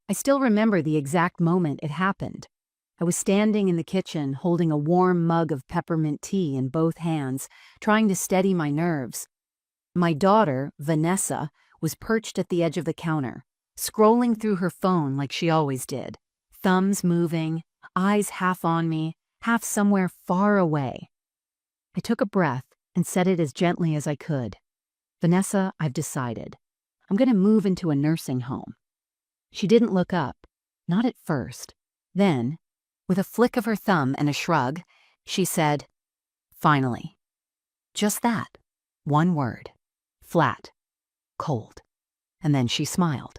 I still remember the exact moment it happened. I was standing in the kitchen holding a warm mug of peppermint tea in both hands, trying to steady my nerves. My daughter, Vanessa, was perched at the edge of the counter, scrolling through her phone like she always did, thumbs moving, eyes half on me, half somewhere far away. I took a breath and said it as gently as I could. "Vanessa, I've decided. I'm going to move into a nursing home." She didn't look up, not at first. Then, with a flick of her thumb and a shrug, she said, "Finally." Just that. One word. Flat. Cold. And then she smiled.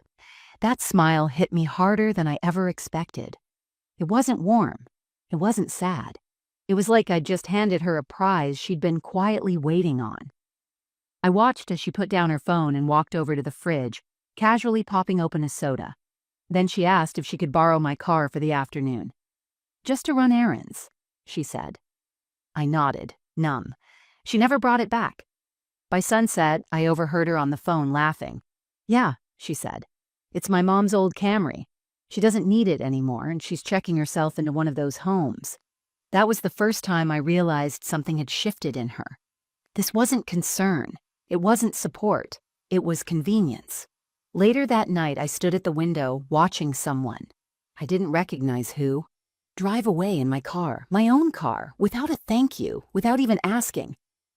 That smile hit me harder than I ever expected. It wasn't warm. It wasn't sad. It was like I'd just handed her a prize she'd been quietly waiting on. I watched as she put down her phone and walked over to the fridge, casually popping open a soda. Then she asked if she could borrow my car for the afternoon. "Just to run errands," she said. I nodded, numb. She never brought it back. By sunset, I overheard her on the phone laughing. "Yeah," she said. "It's my mom's old Camry. She doesn't need it anymore, and she's checking herself into one of those homes." That was the first time I realized something had shifted in her. This wasn't concern. It wasn't support. It was convenience. Later that night, I stood at the window watching someone, I didn't recognize who, drive away in my car, my own car, without a thank you, without even asking.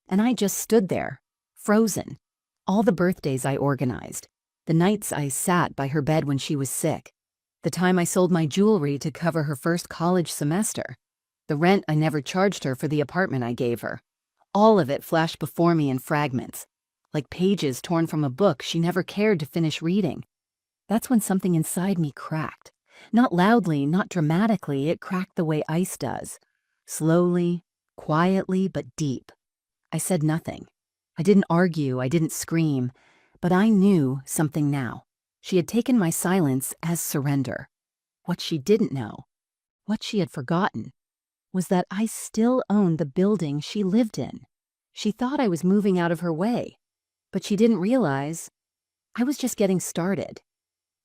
And I just stood there, frozen. All the birthdays I organized, the nights I sat by her bed when she was sick, the time I sold my jewelry to cover her first college semester, the rent I never charged her for the apartment I gave her. All of it flashed before me in fragments, like pages torn from a book she never cared to finish reading. That's when something inside me cracked. Not loudly, not dramatically, it cracked the way ice does. Slowly, quietly, but deep. I said nothing. I didn't argue, I didn't scream, but I knew something now. She had taken my silence as surrender. What she didn't know, what she had forgotten, was that I still owned the building she lived in. She thought I was moving out of her way, but she didn't realize I was just getting started.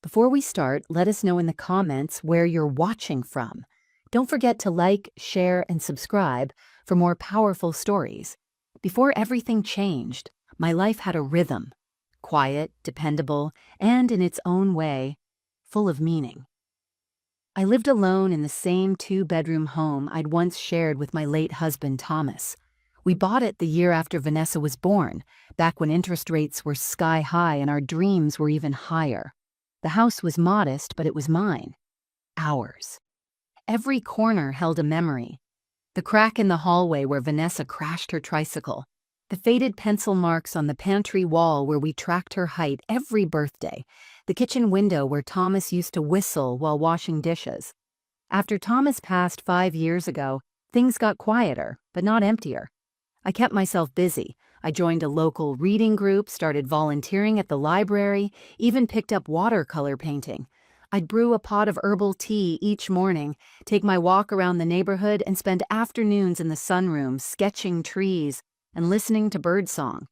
Before we start, let us know in the comments where you're watching from. Don't forget to like, share, and subscribe for more powerful stories. Before everything changed, my life had a rhythm, quiet, dependable, and in its own way, full of meaning. I lived alone in the same two-bedroom home I'd once shared with my late husband, Thomas. We bought it the year after Vanessa was born, back when interest rates were sky high and our dreams were even higher. The house was modest, but it was mine. Ours. Every corner held a memory. The crack in the hallway where Vanessa crashed her tricycle. The faded pencil marks on the pantry wall where we tracked her height every birthday. The kitchen window where Thomas used to whistle while washing dishes. After Thomas passed 5 years ago, things got quieter, but not emptier. I kept myself busy. I joined a local reading group, started volunteering at the library, even picked up watercolor painting. I'd brew a pot of herbal tea each morning, take my walk around the neighborhood, and spend afternoons in the sunroom sketching trees and listening to birdsong.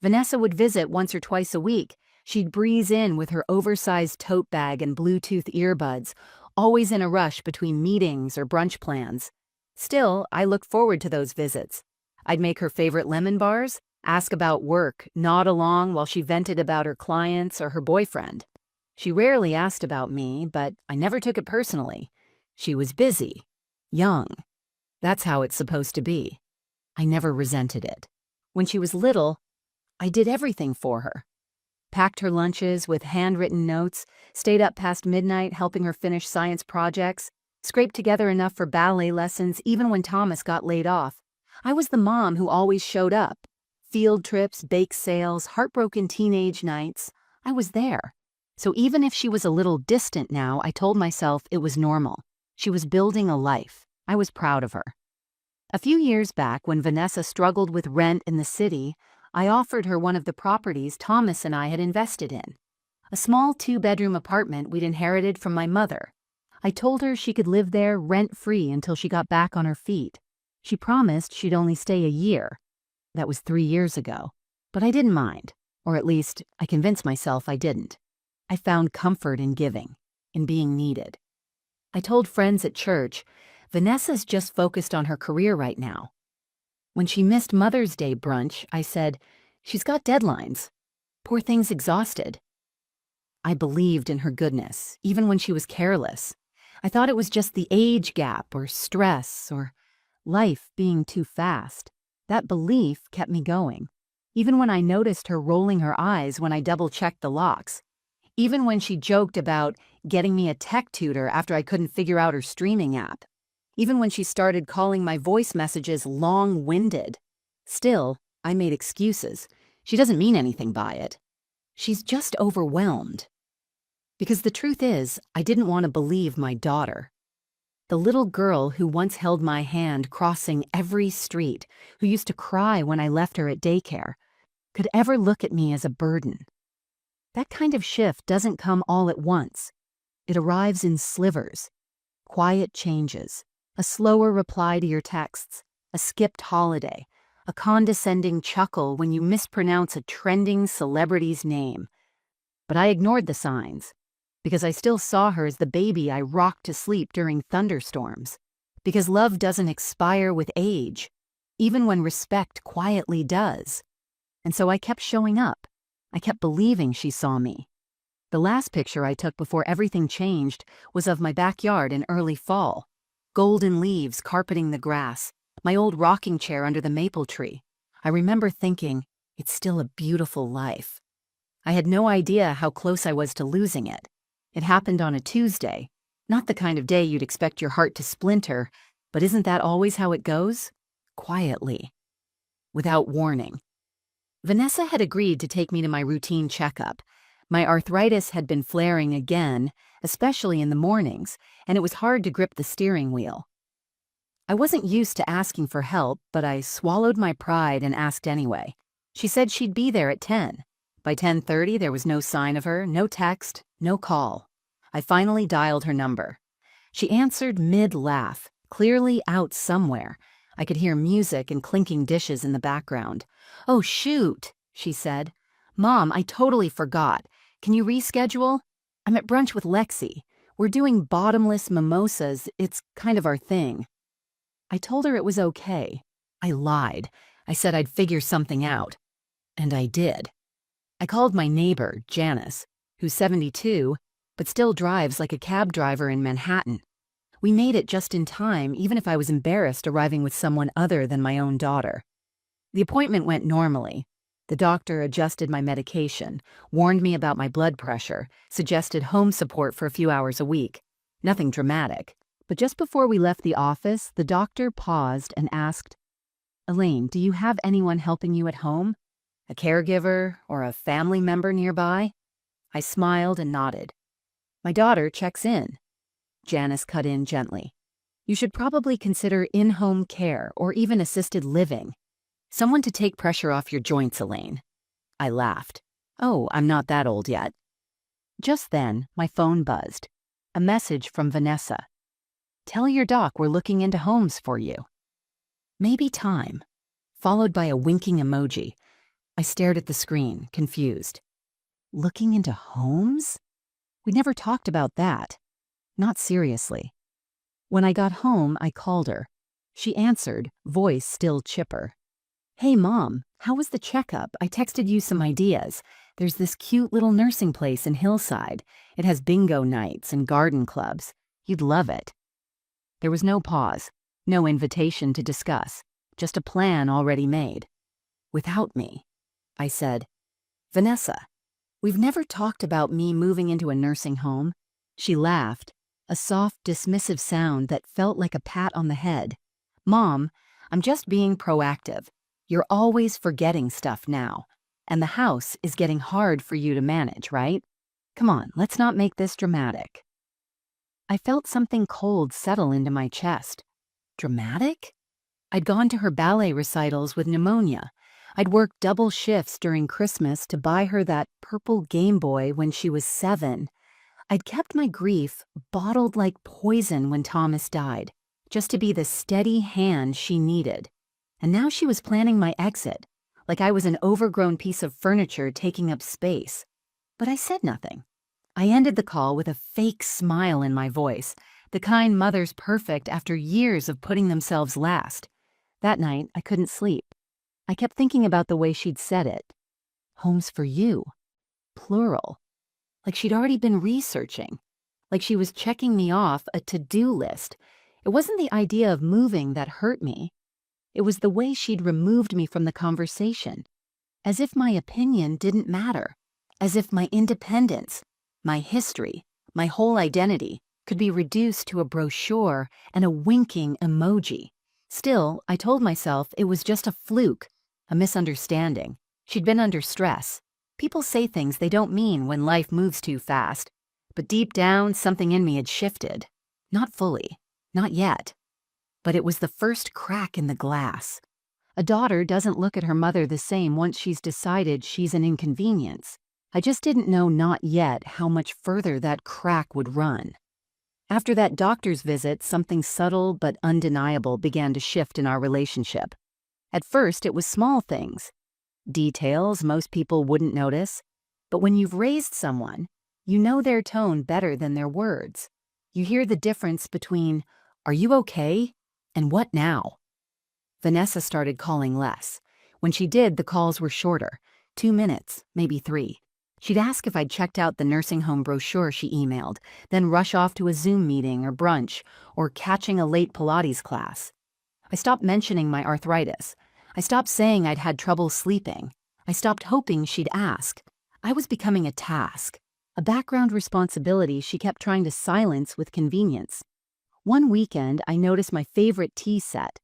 Vanessa would visit once or twice a week. She'd breeze in with her oversized tote bag and Bluetooth earbuds, always in a rush between meetings or brunch plans. Still, I looked forward to those visits. I'd make her favorite lemon bars, ask about work, nod along while she vented about her clients or her boyfriend. She rarely asked about me, but I never took it personally. She was busy, young. That's how it's supposed to be. I never resented it. When she was little, I did everything for her. Packed her lunches with handwritten notes, stayed up past midnight helping her finish science projects, scraped together enough for ballet lessons even when Thomas got laid off. I was the mom who always showed up. Field trips, bake sales, heartbroken teenage nights. I was there. So even if she was a little distant now, I told myself it was normal. She was building a life. I was proud of her. A few years back, when Vanessa struggled with rent in the city, I offered her one of the properties Thomas and I had invested in. A small 2-bedroom apartment we'd inherited from my mother. I told her she could live there rent-free until she got back on her feet. She promised she'd only stay a year. That was 3 years ago. But I didn't mind. Or at least, I convinced myself I didn't. I found comfort in giving. in being needed. I told friends at church, Vanessa's just focused on her career right now. When she missed Mother's Day brunch, I said, she's got deadlines. Poor thing's exhausted. I believed in her goodness, even when she was careless. I thought it was just the age gap or stress or life being too fast. That belief kept me going, even when I noticed her rolling her eyes when I double-checked the locks, even when she joked about getting me a tech tutor after I couldn't figure out her streaming app, even when she started calling my voice messages long-winded. Still, I made excuses. She doesn't mean anything by it. She's just overwhelmed. Because the truth is, I didn't want to believe my daughter. The little girl who once held my hand crossing every street, who used to cry when I left her at daycare, could ever look at me as a burden. That kind of shift doesn't come all at once. It arrives in slivers, quiet changes, a slower reply to your texts, a skipped holiday, a condescending chuckle when you mispronounce a trending celebrity's name. But I ignored the signs, because I still saw her as the baby I rocked to sleep during thunderstorms, because love doesn't expire with age, even when respect quietly does. And so I kept showing up. I kept believing she saw me. The last picture I took before everything changed was of my backyard in early fall. Golden leaves carpeting the grass, my old rocking chair under the maple tree. I remember thinking, it's still a beautiful life. I had no idea how close I was to losing it. It happened on a Tuesday, not the kind of day you'd expect your heart to splinter, but isn't that always how it goes? Quietly. Without warning. Vanessa had agreed to take me to my routine checkup. My arthritis had been flaring again, especially in the mornings, and it was hard to grip the steering wheel. I wasn't used to asking for help, but I swallowed my pride and asked anyway. She said she'd be there at 10. By 10:30, there was no sign of her, no text, no call. I finally dialed her number. She answered mid-laugh, clearly out somewhere. I could hear music and clinking dishes in the background. "Oh, shoot," she said. "Mom, I totally forgot. Can you reschedule? I'm at brunch with Lexi. We're doing bottomless mimosas. It's kind of our thing." I told her it was okay. I lied. I said I'd figure something out. And I did. I called my neighbor, Janice, who's 72, but still drives like a cab driver in Manhattan. We made it just in time, even if I was embarrassed arriving with someone other than my own daughter. The appointment went normally. The doctor adjusted my medication, warned me about my blood pressure, suggested home support for a few hours a week. Nothing dramatic. But just before we left the office, the doctor paused and asked, "Elaine, do you have anyone helping you at home? A caregiver or a family member nearby?" I smiled and nodded. "My daughter checks in." Janice cut in gently. "You should probably consider in-home care or even assisted living. Someone to take pressure off your joints, Elaine." I laughed. "Oh, I'm not that old yet." Just then, my phone buzzed. A message from Vanessa. "Tell your doc we're looking into homes for you." "Maybe time," followed by a winking emoji. I stared at the screen, confused. Looking into homes? We never talked about that. Not seriously. When I got home, I called her. She answered, voice still chipper. "Hey, Mom, how was the checkup? I texted you some ideas. There's this cute little nursing place in Hillside. It has bingo nights and garden clubs. You'd love it." There was no pause, no invitation to discuss, just a plan already made. Without me. I said, "Vanessa, we've never talked about me moving into a nursing home." She laughed, a soft, dismissive sound that felt like a pat on the head. "Mom, I'm just being proactive. You're always forgetting stuff now, and the house is getting hard for you to manage, right? Come on, let's not make this dramatic." I felt something cold settle into my chest. Dramatic? I'd gone to her ballet recitals with pneumonia. I'd worked double shifts during Christmas to buy her that purple Game Boy when she was 7. I'd kept my grief bottled like poison when Thomas died, just to be the steady hand she needed. And now she was planning my exit, like I was an overgrown piece of furniture taking up space. But I said nothing. I ended the call with a fake smile in my voice, the kind mother's perfect after years of putting themselves last. That night, I couldn't sleep. I kept thinking about the way she'd said it. Homes for you. Plural. Like she'd already been researching. Like she was checking me off a to-do list. It wasn't the idea of moving that hurt me. It was the way she'd removed me from the conversation. As if my opinion didn't matter. As if my independence, my history, my whole identity could be reduced to a brochure and a winking emoji. Still, I told myself it was just a fluke, a misunderstanding. She'd been under stress. People say things they don't mean when life moves too fast. But deep down, something in me had shifted. Not fully. Not yet. But it was the first crack in the glass. A daughter doesn't look at her mother the same once she's decided she's an inconvenience. I just didn't know not yet how much further that crack would run. After that doctor's visit, something subtle but undeniable began to shift in our relationship. At first, it was small things. Details most people wouldn't notice. But when you've raised someone, you know their tone better than their words. You hear the difference between, "Are you okay?" and "What now?" Vanessa started calling less. When she did, the calls were shorter. 2 minutes, maybe 3. She'd ask if I'd checked out the nursing home brochure she emailed, then rush off to a Zoom meeting or brunch, or catching a late Pilates class. I stopped mentioning my arthritis. I stopped saying I'd had trouble sleeping. I stopped hoping she'd ask. I was becoming a task, a background responsibility she kept trying to silence with convenience. One weekend, I noticed my favorite tea set,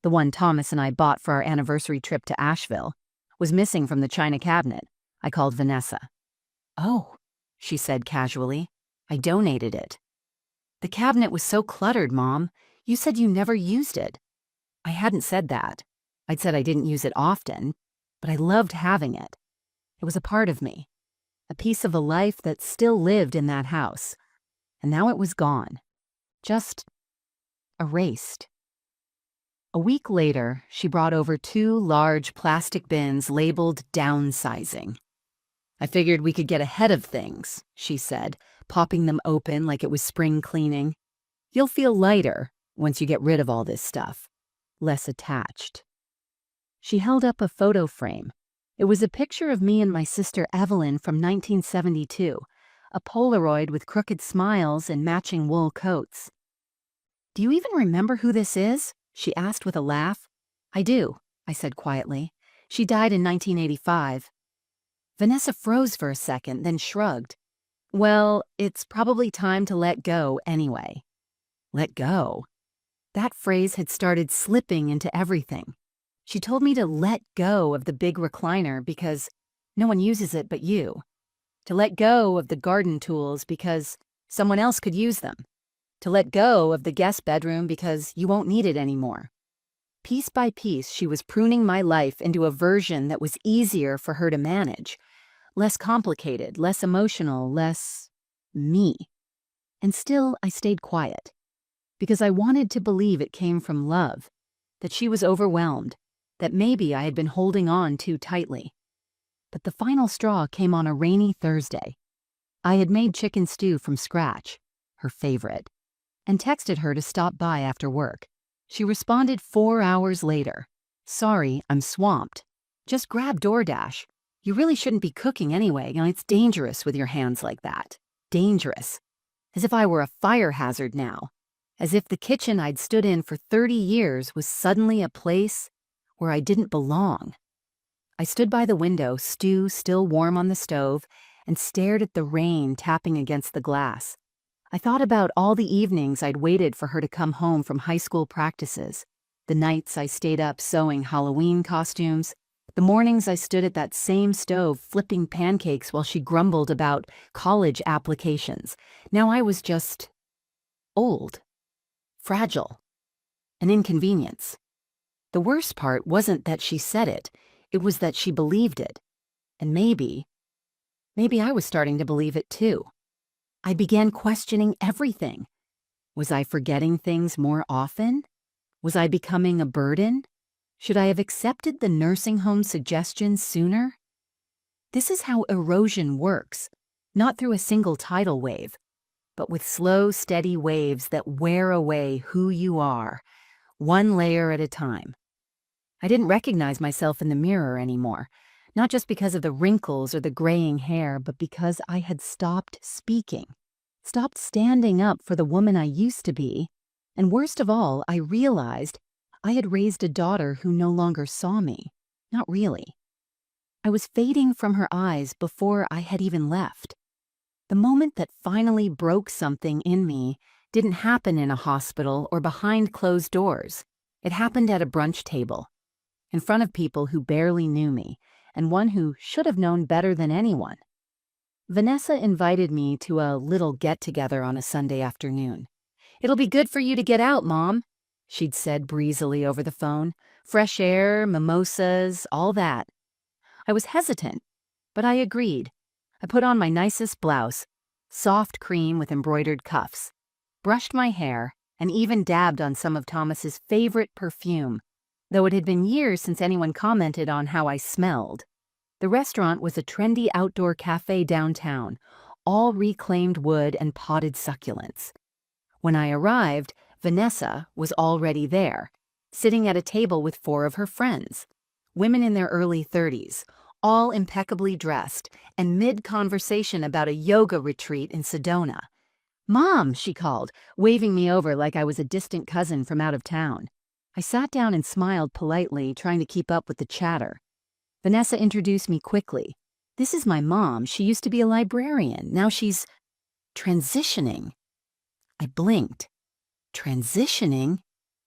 the one Thomas and I bought for our anniversary trip to Asheville, was missing from the china cabinet. I called Vanessa. "Oh," she said casually, "I donated it." "The cabinet was so cluttered, Mom. You said you never used it." I hadn't said that. I'd said I didn't use it often, but I loved having it. It was a part of me, a piece of a life that still lived in that house. And now it was gone. Just erased. A week later, she brought over 2 large plastic bins labeled downsizing. "I figured we could get ahead of things," she said, popping them open like it was spring cleaning. "You'll feel lighter once you get rid of all this stuff. Less attached." She held up a photo frame. It was a picture of me and my sister Evelyn from 1972, a Polaroid with crooked smiles and matching wool coats. "Do you even remember who this is?" she asked with a laugh. "I do," I said quietly. "She died in 1985. Vanessa froze for a second, then shrugged. "Well, it's probably time to let go anyway." Let go? That phrase had started slipping into everything. She told me to let go of the big recliner because no one uses it but you. To let go of the garden tools because someone else could use them. To let go of the guest bedroom because you won't need it anymore. Piece by piece, she was pruning my life into a version that was easier for her to manage. Less complicated, less emotional, less me. And still, I stayed quiet. Because I wanted to believe it came from love. That she was overwhelmed. That maybe I had been holding on too tightly. But the final straw came on a rainy Thursday. I had made chicken stew from scratch, her favorite, and texted her to stop by after work. She responded 4 hours later. "Sorry, I'm swamped. Just grab DoorDash. You really shouldn't be cooking anyway, and it's dangerous with your hands like that. Dangerous. As if I were a fire hazard now. As if the kitchen I'd stood in for 30 years was suddenly a place where I didn't belong. I stood by the window, stew still warm on the stove, and stared at the rain tapping against the glass. I thought about all the evenings I'd waited for her to come home from high school practices, the nights I stayed up sewing Halloween costumes, the mornings I stood at that same stove flipping pancakes while she grumbled about college applications. Now I was just old, fragile, an inconvenience. The worst part wasn't that she said it was that she believed it. And maybe I was starting to believe it too. I began questioning everything. Was I forgetting things more often? Was I becoming a burden? Should I have accepted the nursing home suggestions sooner? This is how erosion works. not through a single tidal wave, but with slow, steady waves that wear away who you are, one layer at a time. I didn't recognize myself in the mirror anymore, not just because of the wrinkles or the graying hair, but because I had stopped speaking, stopped standing up for the woman I used to be, and worst of all, I realized I had raised a daughter who no longer saw me. Not really. I was fading from her eyes before I had even left. The moment that finally broke something in me didn't happen in a hospital or behind closed doors. It happened at a brunch table, in front of people who barely knew me, and one who should have known better than anyone. Vanessa invited me to a little get-together on a Sunday afternoon. "It'll be good for you to get out, Mom," she'd said breezily over the phone. "Fresh air, mimosas, all that." I was hesitant, but I agreed. I put on my nicest blouse, soft cream with embroidered cuffs, brushed my hair, and even dabbed on some of Thomas's favorite perfume, though it had been years since anyone commented on how I smelled. The restaurant was a trendy outdoor cafe downtown, all reclaimed wood and potted succulents. When I arrived, Vanessa was already there, sitting at a table with 4 of her friends, women in their early 30s, all impeccably dressed, and mid-conversation about a yoga retreat in Sedona. "Mom," she called, waving me over like I was a distant cousin from out of town. I sat down and smiled politely, trying to keep up with the chatter. Vanessa introduced me quickly. "This is my mom. She used to be a librarian. Now she's transitioning." I blinked. "Transitioning?"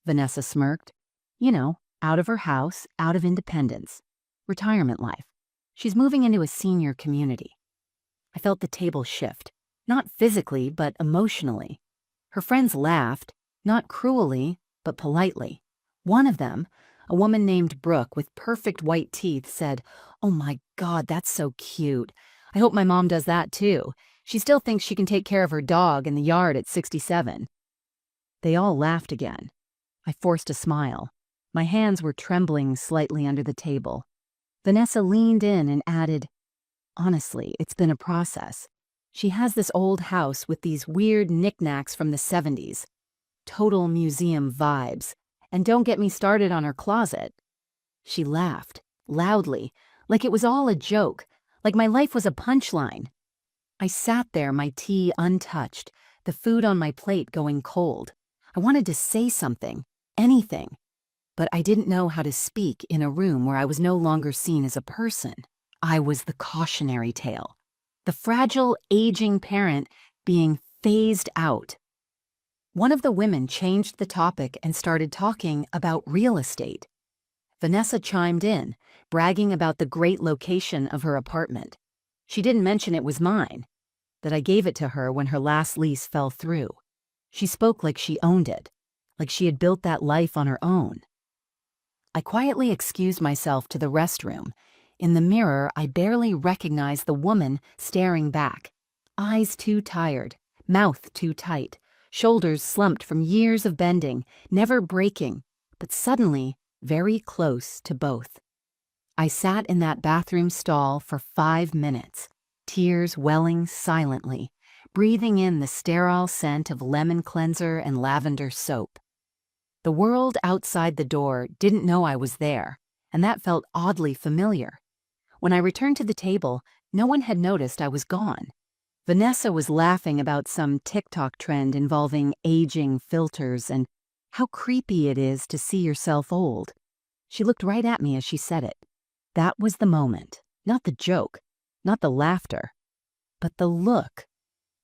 Vanessa smirked. "You know, out of her house, out of independence. Retirement life. She's moving into a senior community." I felt the table shift, not physically, but emotionally. Her friends laughed, not cruelly, but politely. One of them, a woman named Brooke with perfect white teeth, said, "Oh my God, that's so cute. I hope my mom does that too. She still thinks she can take care of her dog in the yard at 67. They all laughed again. I forced a smile. My hands were trembling slightly under the table. Vanessa leaned in and added, "Honestly, it's been a process. She has this old house with these weird knickknacks from the 70s. Total museum vibes. And don't get me started on her closet." She laughed, loudly, like it was all a joke, like my life was a punchline. I sat there, my tea untouched, the food on my plate going cold. I wanted to say something, anything, but I didn't know how to speak in a room where I was no longer seen as a person. I was the cautionary tale, the fragile, aging parent being phased out. One of the women changed the topic and started talking about real estate. Vanessa chimed in, bragging about the great location of her apartment. She didn't mention it was mine, that I gave it to her when her last lease fell through. She spoke like she owned it, like she had built that life on her own. I quietly excused myself to the restroom. In the mirror, I barely recognized the woman staring back. Eyes too tired, mouth too tight, shoulders slumped from years of bending, never breaking, but suddenly very close to both. I sat in that bathroom stall for 5 minutes, tears welling silently, breathing in the sterile scent of lemon cleanser and lavender soap. The world outside the door didn't know I was there, and that felt oddly familiar. When I returned to the table, no one had noticed I was gone. Vanessa was laughing about some TikTok trend involving aging filters and how creepy it is to see yourself old. She looked right at me as she said it. That was the moment, not the joke, not the laughter, but the look,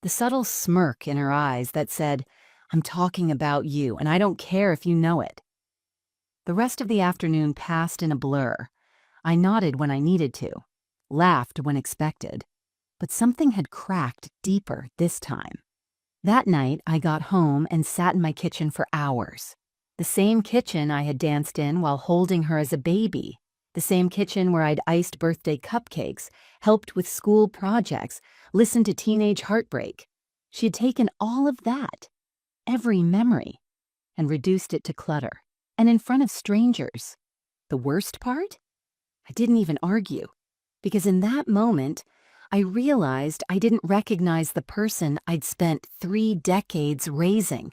the subtle smirk in her eyes that said, "I'm talking about you, and I don't care if you know it." The rest of the afternoon passed in a blur. I nodded when I needed to, laughed when expected, but something had cracked deeper this time. That night, I got home and sat in my kitchen for hours. The same kitchen I had danced in while holding her as a baby. The same kitchen where I'd iced birthday cupcakes, helped with school projects, listened to teenage heartbreak. She had taken all of that, every memory, and reduced it to clutter, and in front of strangers. The worst part? I didn't even argue, because in that moment, I realized I didn't recognize the person I'd spent 3 decades raising.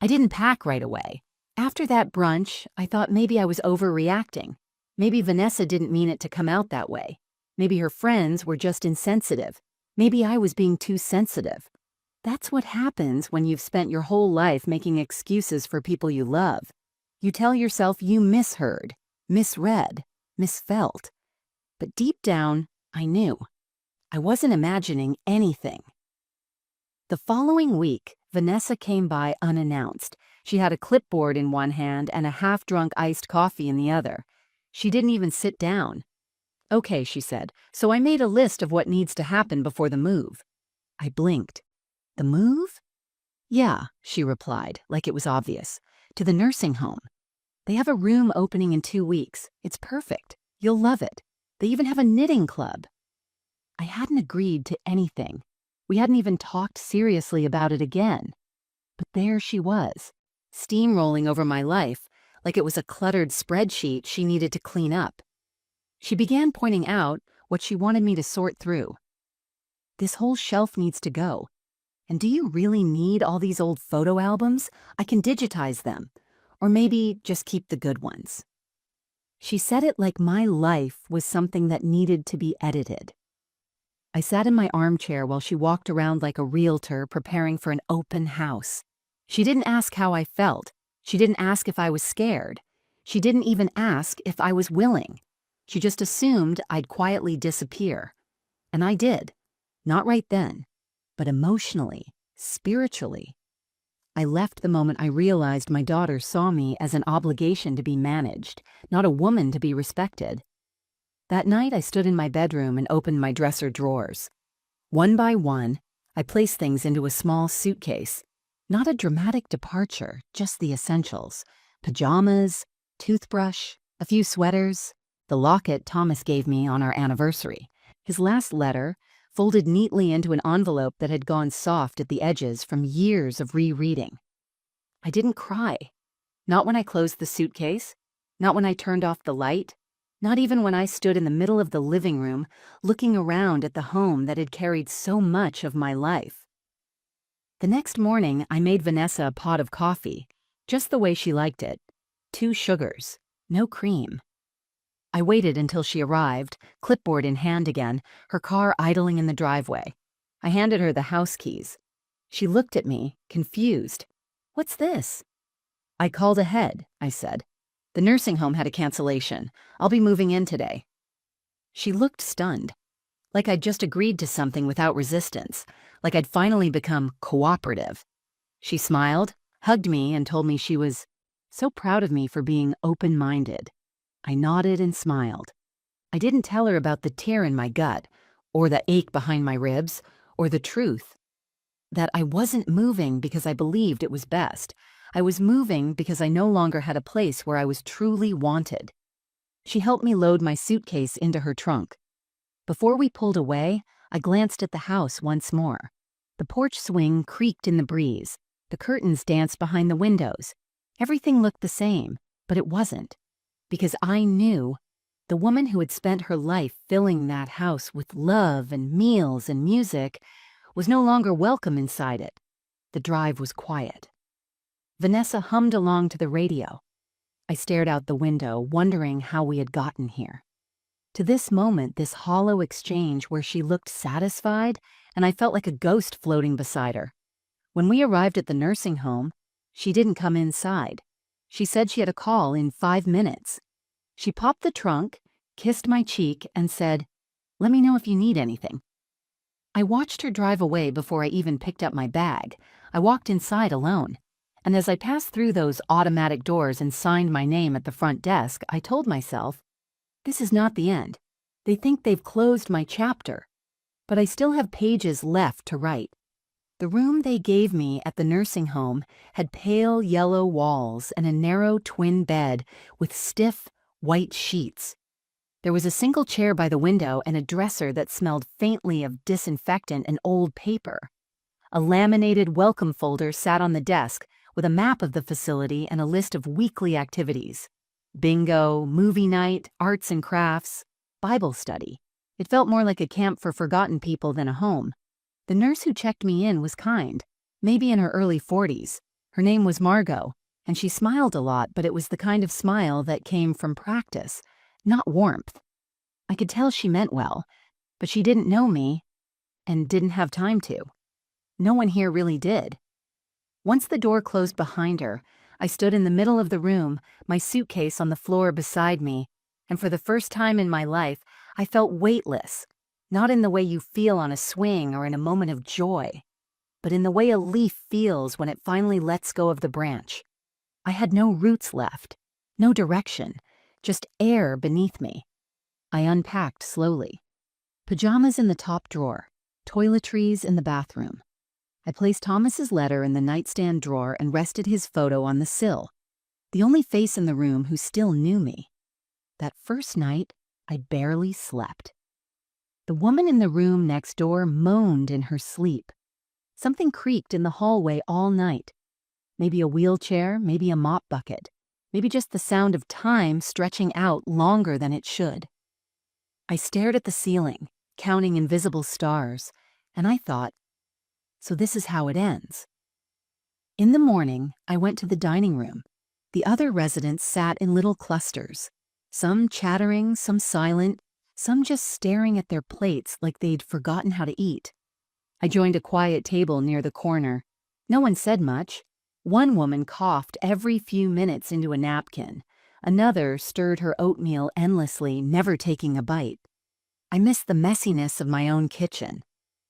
I didn't pack right away. After that brunch, I thought maybe I was overreacting. Maybe Vanessa didn't mean it to come out that way. Maybe her friends were just insensitive. Maybe I was being too sensitive. That's what happens when you've spent your whole life making excuses for people you love. You tell yourself you misheard, misread, misfelt. But deep down, I knew. I wasn't imagining anything. The following week, Vanessa came by unannounced. She had a clipboard in one hand and a half-drunk iced coffee in the other. She didn't even sit down. "Okay," she said, "so I made a list of what needs to happen before the move." I blinked. "The move?" "Yeah," she replied, like it was obvious. "To the nursing home. They have a room opening in 2 weeks. It's perfect. You'll love it. They even have a knitting club." I hadn't agreed to anything. We hadn't even talked seriously about it again. But there she was, steamrolling over my life like it was a cluttered spreadsheet she needed to clean up. She began pointing out what she wanted me to sort through. "This whole shelf needs to go. And do you really need all these old photo albums? I can digitize them. Or maybe just keep the good ones." She said it like my life was something that needed to be edited. I sat in my armchair while she walked around like a realtor preparing for an open house. She didn't ask how I felt. She didn't ask if I was scared. She didn't even ask if I was willing. She just assumed I'd quietly disappear. And I did. Not right then, but emotionally, spiritually. I left the moment I realized my daughter saw me as an obligation to be managed, not a woman to be respected. That night, I stood in my bedroom and opened my dresser drawers. One by one, I placed things into a small suitcase. Not a dramatic departure, just the essentials. Pajamas, toothbrush, a few sweaters, the locket Thomas gave me on our anniversary. His last letter, folded neatly into an envelope that had gone soft at the edges from years of rereading. I didn't cry. Not when I closed the suitcase. Not when I turned off the light. Not even when I stood in the middle of the living room, looking around at the home that had carried so much of my life. The next morning, I made Vanessa a pot of coffee, just the way she liked it. 2 sugars, no cream. I waited until she arrived, clipboard in hand again, her car idling in the driveway. I handed her the house keys. She looked at me, confused. "What's this?" "I called ahead," I said. "The nursing home had a cancellation. I'll be moving in today." She looked stunned, like I'd just agreed to something without resistance, like I'd finally become cooperative. She smiled, hugged me, and told me she was so proud of me for being open-minded. I nodded and smiled. I didn't tell her about the tear in my gut, or the ache behind my ribs, or the truth. That I wasn't moving because I believed it was best. I was moving because I no longer had a place where I was truly wanted. She helped me load my suitcase into her trunk. Before we pulled away, I glanced at the house once more. The porch swing creaked in the breeze. The curtains danced behind the windows. Everything looked the same, but it wasn't. Because I knew the woman who had spent her life filling that house with love and meals and music was no longer welcome inside it. The drive was quiet. Vanessa hummed along to the radio. I stared out the window, wondering how we had gotten here. To this moment, this hollow exchange where she looked satisfied, and I felt like a ghost floating beside her. When we arrived at the nursing home, she didn't come inside. She said she had a call in 5 minutes. She popped the trunk, kissed my cheek, and said, "Let me know if you need anything." I watched her drive away before I even picked up my bag. I walked inside alone. And as I passed through those automatic doors and signed my name at the front desk, I told myself, this is not the end. They think they've closed my chapter. But I still have pages left to write. The room they gave me at the nursing home had pale yellow walls and a narrow twin bed with stiff, white sheets. There was a single chair by the window and a dresser that smelled faintly of disinfectant and old paper. A laminated welcome folder sat on the desk with a map of the facility and a list of weekly activities. Bingo, movie night, arts and crafts, Bible study. It felt more like a camp for forgotten people than a home. The nurse who checked me in was kind, maybe in her early 40s. Her name was Margot, and she smiled a lot, but it was the kind of smile that came from practice, not warmth. I could tell she meant well, but she didn't know me and didn't have time to. No one here really did. Once the door closed behind her, I stood in the middle of the room, my suitcase on the floor beside me, and for the first time in my life, I felt weightless, not in the way you feel on a swing or in a moment of joy, but in the way a leaf feels when it finally lets go of the branch. I had no roots left, no direction, just air beneath me. I unpacked slowly. Pajamas in the top drawer, toiletries in the bathroom. I placed Thomas's letter in the nightstand drawer and rested his photo on the sill, the only face in the room who still knew me. That first night, I barely slept. The woman in the room next door moaned in her sleep. Something creaked in the hallway all night. Maybe a wheelchair, maybe a mop bucket, maybe just the sound of time stretching out longer than it should. I stared at the ceiling, counting invisible stars, and I thought, so this is how it ends. In the morning, I went to the dining room. The other residents sat in little clusters, some chattering, some silent, some just staring at their plates like they'd forgotten how to eat. I joined a quiet table near the corner. No one said much. One woman coughed every few minutes into a napkin. Another stirred her oatmeal endlessly, never taking a bite. I missed the messiness of my own kitchen.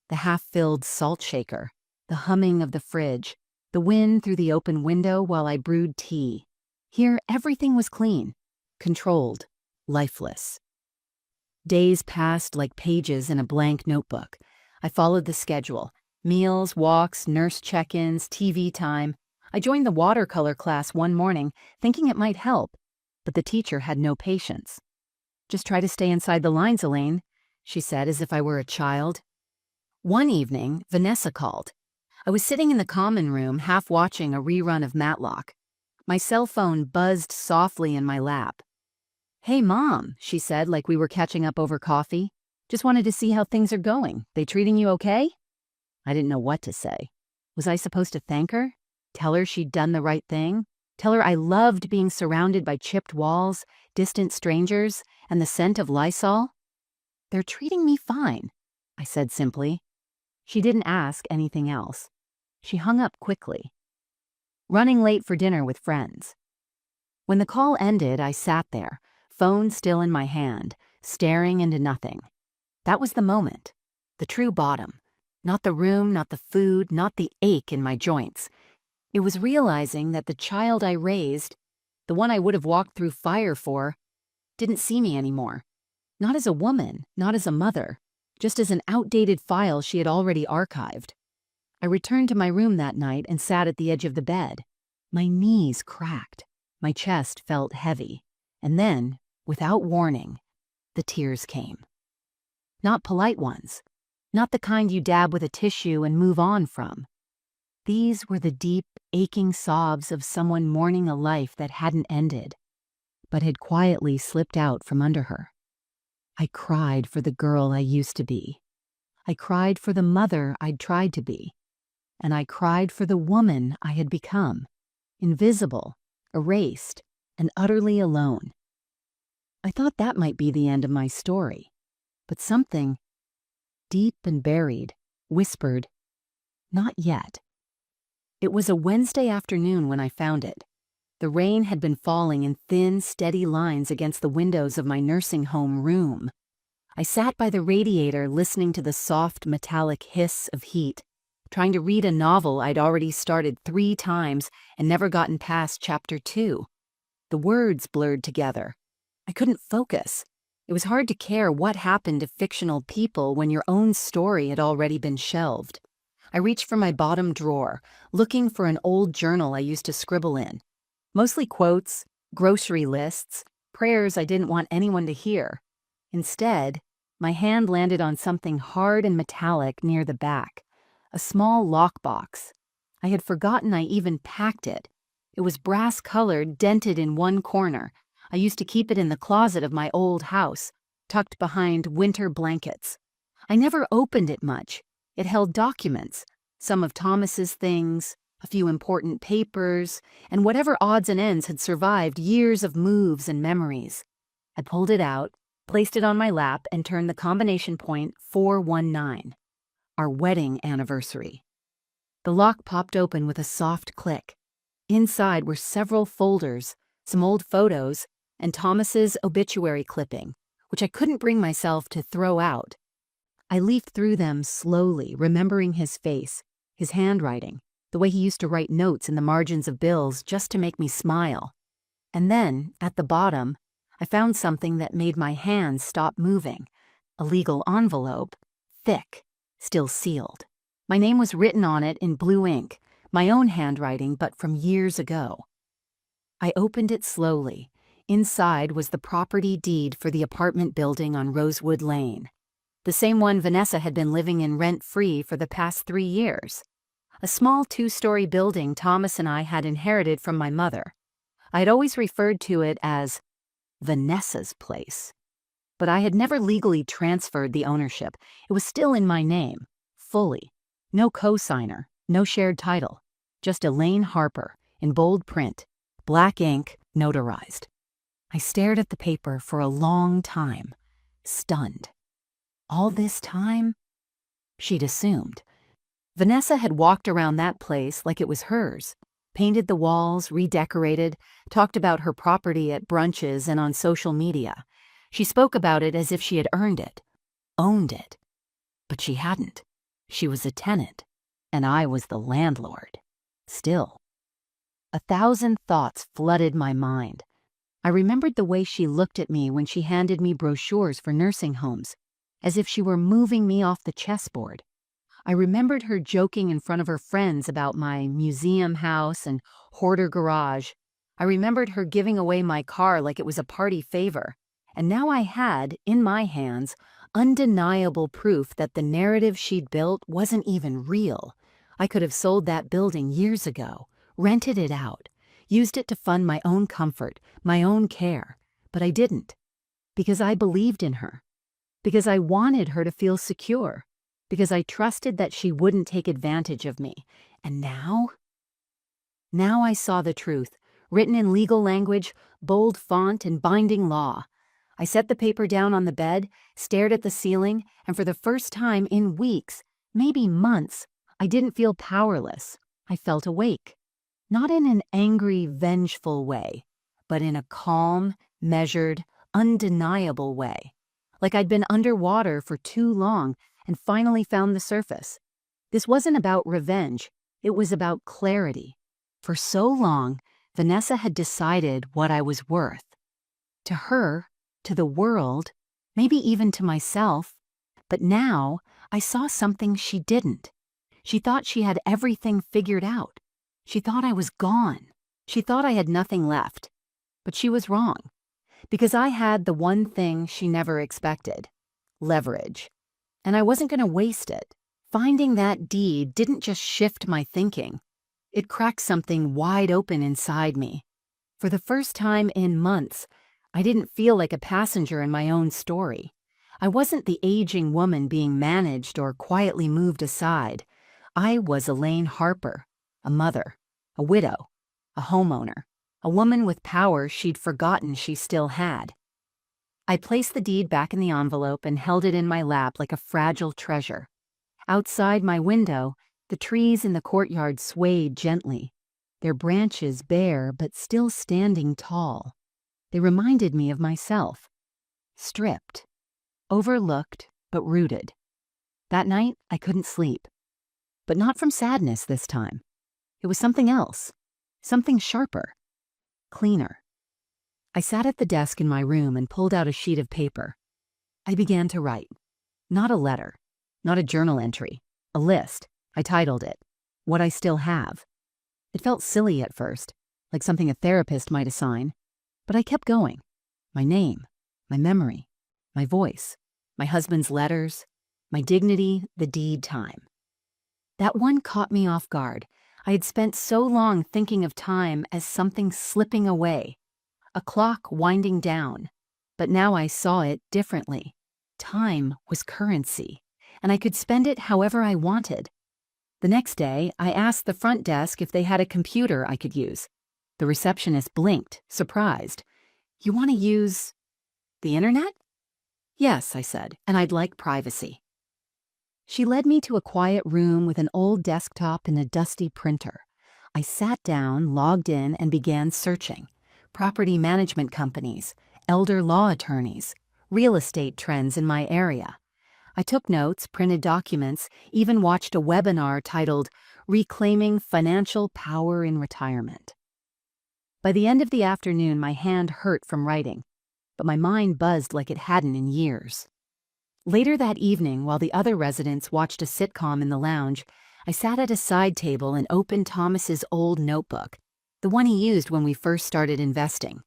The half-filled salt shaker, the humming of the fridge, the wind through the open window while I brewed tea. Here, everything was clean, controlled, lifeless. Days passed like pages in a blank notebook. I followed the schedule. Meals, walks, nurse check-ins, TV time. I joined the watercolor class one morning, thinking it might help, but the teacher had no patience. "Just try to stay inside the lines, Elaine," she said as if I were a child. One evening, Vanessa called. I was sitting in the common room, half watching a rerun of Matlock. My cell phone buzzed softly in my lap. "Hey, Mom," she said like we were catching up over coffee. "Just wanted to see how things are going. They treating you okay?" I didn't know what to say. Was I supposed to thank her? Tell her she'd done the right thing? Tell her I loved being surrounded by chipped walls, distant strangers, and the scent of Lysol? "They're treating me fine," I said simply. She didn't ask anything else. She hung up quickly. Running late for dinner with friends. When the call ended, I sat there, phone still in my hand, staring into nothing. That was the moment, the true bottom. Not the room, not the food, not the ache in my joints. It was realizing that the child I raised, the one I would have walked through fire for, didn't see me anymore. Not as a woman, not as a mother, just as an outdated file she had already archived. I returned to my room that night and sat at the edge of the bed. My knees cracked. My chest felt heavy. And then, without warning, the tears came. Not polite ones. Not the kind you dab with a tissue and move on from. These were the deep, aching sobs of someone mourning a life that hadn't ended, but had quietly slipped out from under her. I cried for the girl I used to be. I cried for the mother I'd tried to be. And I cried for the woman I had become, invisible, erased, and utterly alone. I thought that might be the end of my story, but something, deep and buried, whispered, "Not yet." It was a Wednesday afternoon when I found it. The rain had been falling in thin, steady lines against the windows of my nursing home room. I sat by the radiator listening to the soft, metallic hiss of heat, trying to read a novel I'd already started 3 times and never gotten past chapter 2. The words blurred together. I couldn't focus. It was hard to care what happened to fictional people when your own story had already been shelved. I reached for my bottom drawer, looking for an old journal I used to scribble in. Mostly quotes, grocery lists, prayers I didn't want anyone to hear. Instead, my hand landed on something hard and metallic near the back, a small lockbox. I had forgotten I even packed it. It was brass-colored, dented in one corner. I used to keep it in the closet of my old house. tucked behind winter blankets. I never opened it much. It held documents, some of Thomas's things, a few important papers, and whatever odds and ends had survived years of moves and memories. I pulled it out, placed it on my lap, and turned the combination point 419, our wedding anniversary. The lock popped open with a soft click. Inside were several folders, some old photos, and Thomas's obituary clipping, which I couldn't bring myself to throw out. I leafed through them slowly, remembering his face, his handwriting, the way he used to write notes in the margins of bills just to make me smile. And then, at the bottom, I found something that made my hands stop moving. A legal envelope, thick, still sealed. My name was written on it in blue ink, my own handwriting, but from years ago. I opened it slowly. Inside was the property deed for the apartment building on Rosewood Lane. The same one Vanessa had been living in rent-free for the past 3 years. A small 2-story building Thomas and I had inherited from my mother. I had always referred to it as Vanessa's place. But I had never legally transferred the ownership. It was still in my name, fully. No co-signer, no shared title. Just Elaine Harper, in bold print, black ink, notarized. I stared at the paper for a long time, stunned. All this time? She'd assumed. Vanessa had walked around that place like it was hers, painted the walls, redecorated, talked about her property at brunches and on social media. She spoke about it as if she had earned it, owned it. But she hadn't. She was a tenant, and I was the landlord. Still. 1,000 thoughts flooded my mind. I remembered the way she looked at me when she handed me brochures for nursing homes, as if she were moving me off the chessboard. I remembered her joking in front of her friends about my museum house and hoarder garage. I remembered her giving away my car like it was a party favor. And now I had, in my hands, undeniable proof that the narrative she'd built wasn't even real. I could have sold that building years ago, rented it out, used it to fund my own comfort, my own care. But I didn't. Because I believed in her. Because I wanted her to feel secure. Because I trusted that she wouldn't take advantage of me. And now? Now I saw the truth, written in legal language, bold font, and binding law. I set the paper down on the bed, stared at the ceiling, and for the first time in weeks, maybe months, I didn't feel powerless. I felt awake. Not in an angry, vengeful way, but in a calm, measured, undeniable way. Like I'd been underwater for too long and finally found the surface. This wasn't about revenge. It was about clarity. For so long, Vanessa had decided what I was worth. To her, to the world, maybe even to myself. But now, I saw something she didn't. She thought she had everything figured out. She thought I was gone. She thought I had nothing left. But she was wrong. Because I had the one thing she never expected: leverage. And I wasn't going to waste it. Finding that deed didn't just shift my thinking. It cracked something wide open inside me. For the first time in months, I didn't feel like a passenger in my own story. I wasn't the aging woman being managed or quietly moved aside. I was Elaine Harper, a mother, a widow, a homeowner, a woman with power she'd forgotten she still had. I placed the deed back in the envelope and held it in my lap like a fragile treasure. Outside my window, the trees in the courtyard swayed gently, their branches bare but still standing tall. They reminded me of myself, stripped, overlooked but rooted. That night, I couldn't sleep. But not from sadness this time. It was something else, something sharper, cleaner. I sat at the desk in my room and pulled out a sheet of paper. I began to write. Not a letter, not a journal entry, a list. I titled it, What I Still Have. It felt silly at first, like something a therapist might assign, but I kept going. My name, my memory, my voice, my husband's letters, my dignity, the deed time. That one caught me off guard. I had spent so long thinking of time as something slipping away, a clock winding down. But now I saw it differently. Time was currency, and I could spend it however I wanted. The next day, I asked the front desk if they had a computer I could use. The receptionist blinked, surprised. "You want to use the internet?" "Yes," I said, "and I'd like privacy." She led me to a quiet room with an old desktop and a dusty printer. I sat down, logged in, and began searching. Property management companies, elder law attorneys, real estate trends in my area. I took notes, printed documents, even watched a webinar titled Reclaiming Financial Power in Retirement. By the end of the afternoon, my hand hurt from writing, but my mind buzzed like it hadn't in years. Later that evening, while the other residents watched a sitcom in the lounge, I sat at a side table and opened Thomas's old notebook, the one he used when we first started investing.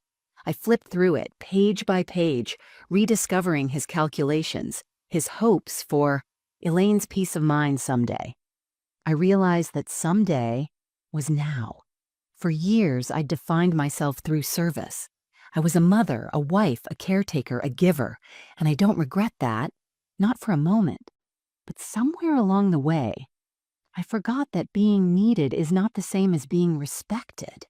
I flipped through it, page by page, rediscovering his calculations, his hopes for Elaine's peace of mind someday. I realized that someday was now. For years, I'd defined myself through service. I was a mother, a wife, a caretaker, a giver, and I don't regret that, not for a moment. But somewhere along the way, I forgot that being needed is not the same as being respected.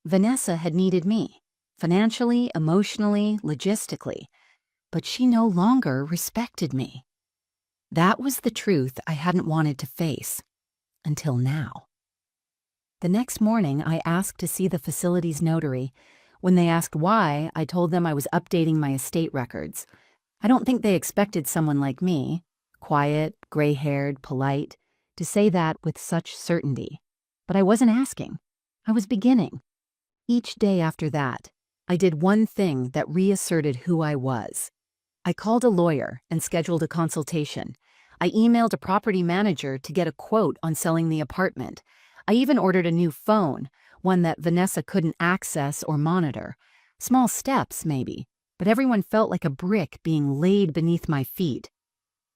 Vanessa had needed me, financially, emotionally, logistically, but she no longer respected me. That was the truth I hadn't wanted to face, until now. The next morning, I asked to see the facility's notary. When they asked why, I told them I was updating my estate records. I don't think they expected someone like me, quiet, gray-haired, polite, to say that with such certainty. But I wasn't asking. I was beginning. Each day after that, I did one thing that reasserted who I was. I called a lawyer and scheduled a consultation. I emailed a property manager to get a quote on selling the apartment. I even ordered a new phone, one that Vanessa couldn't access or monitor. Small steps, maybe, but everyone felt like a brick being laid beneath my feet.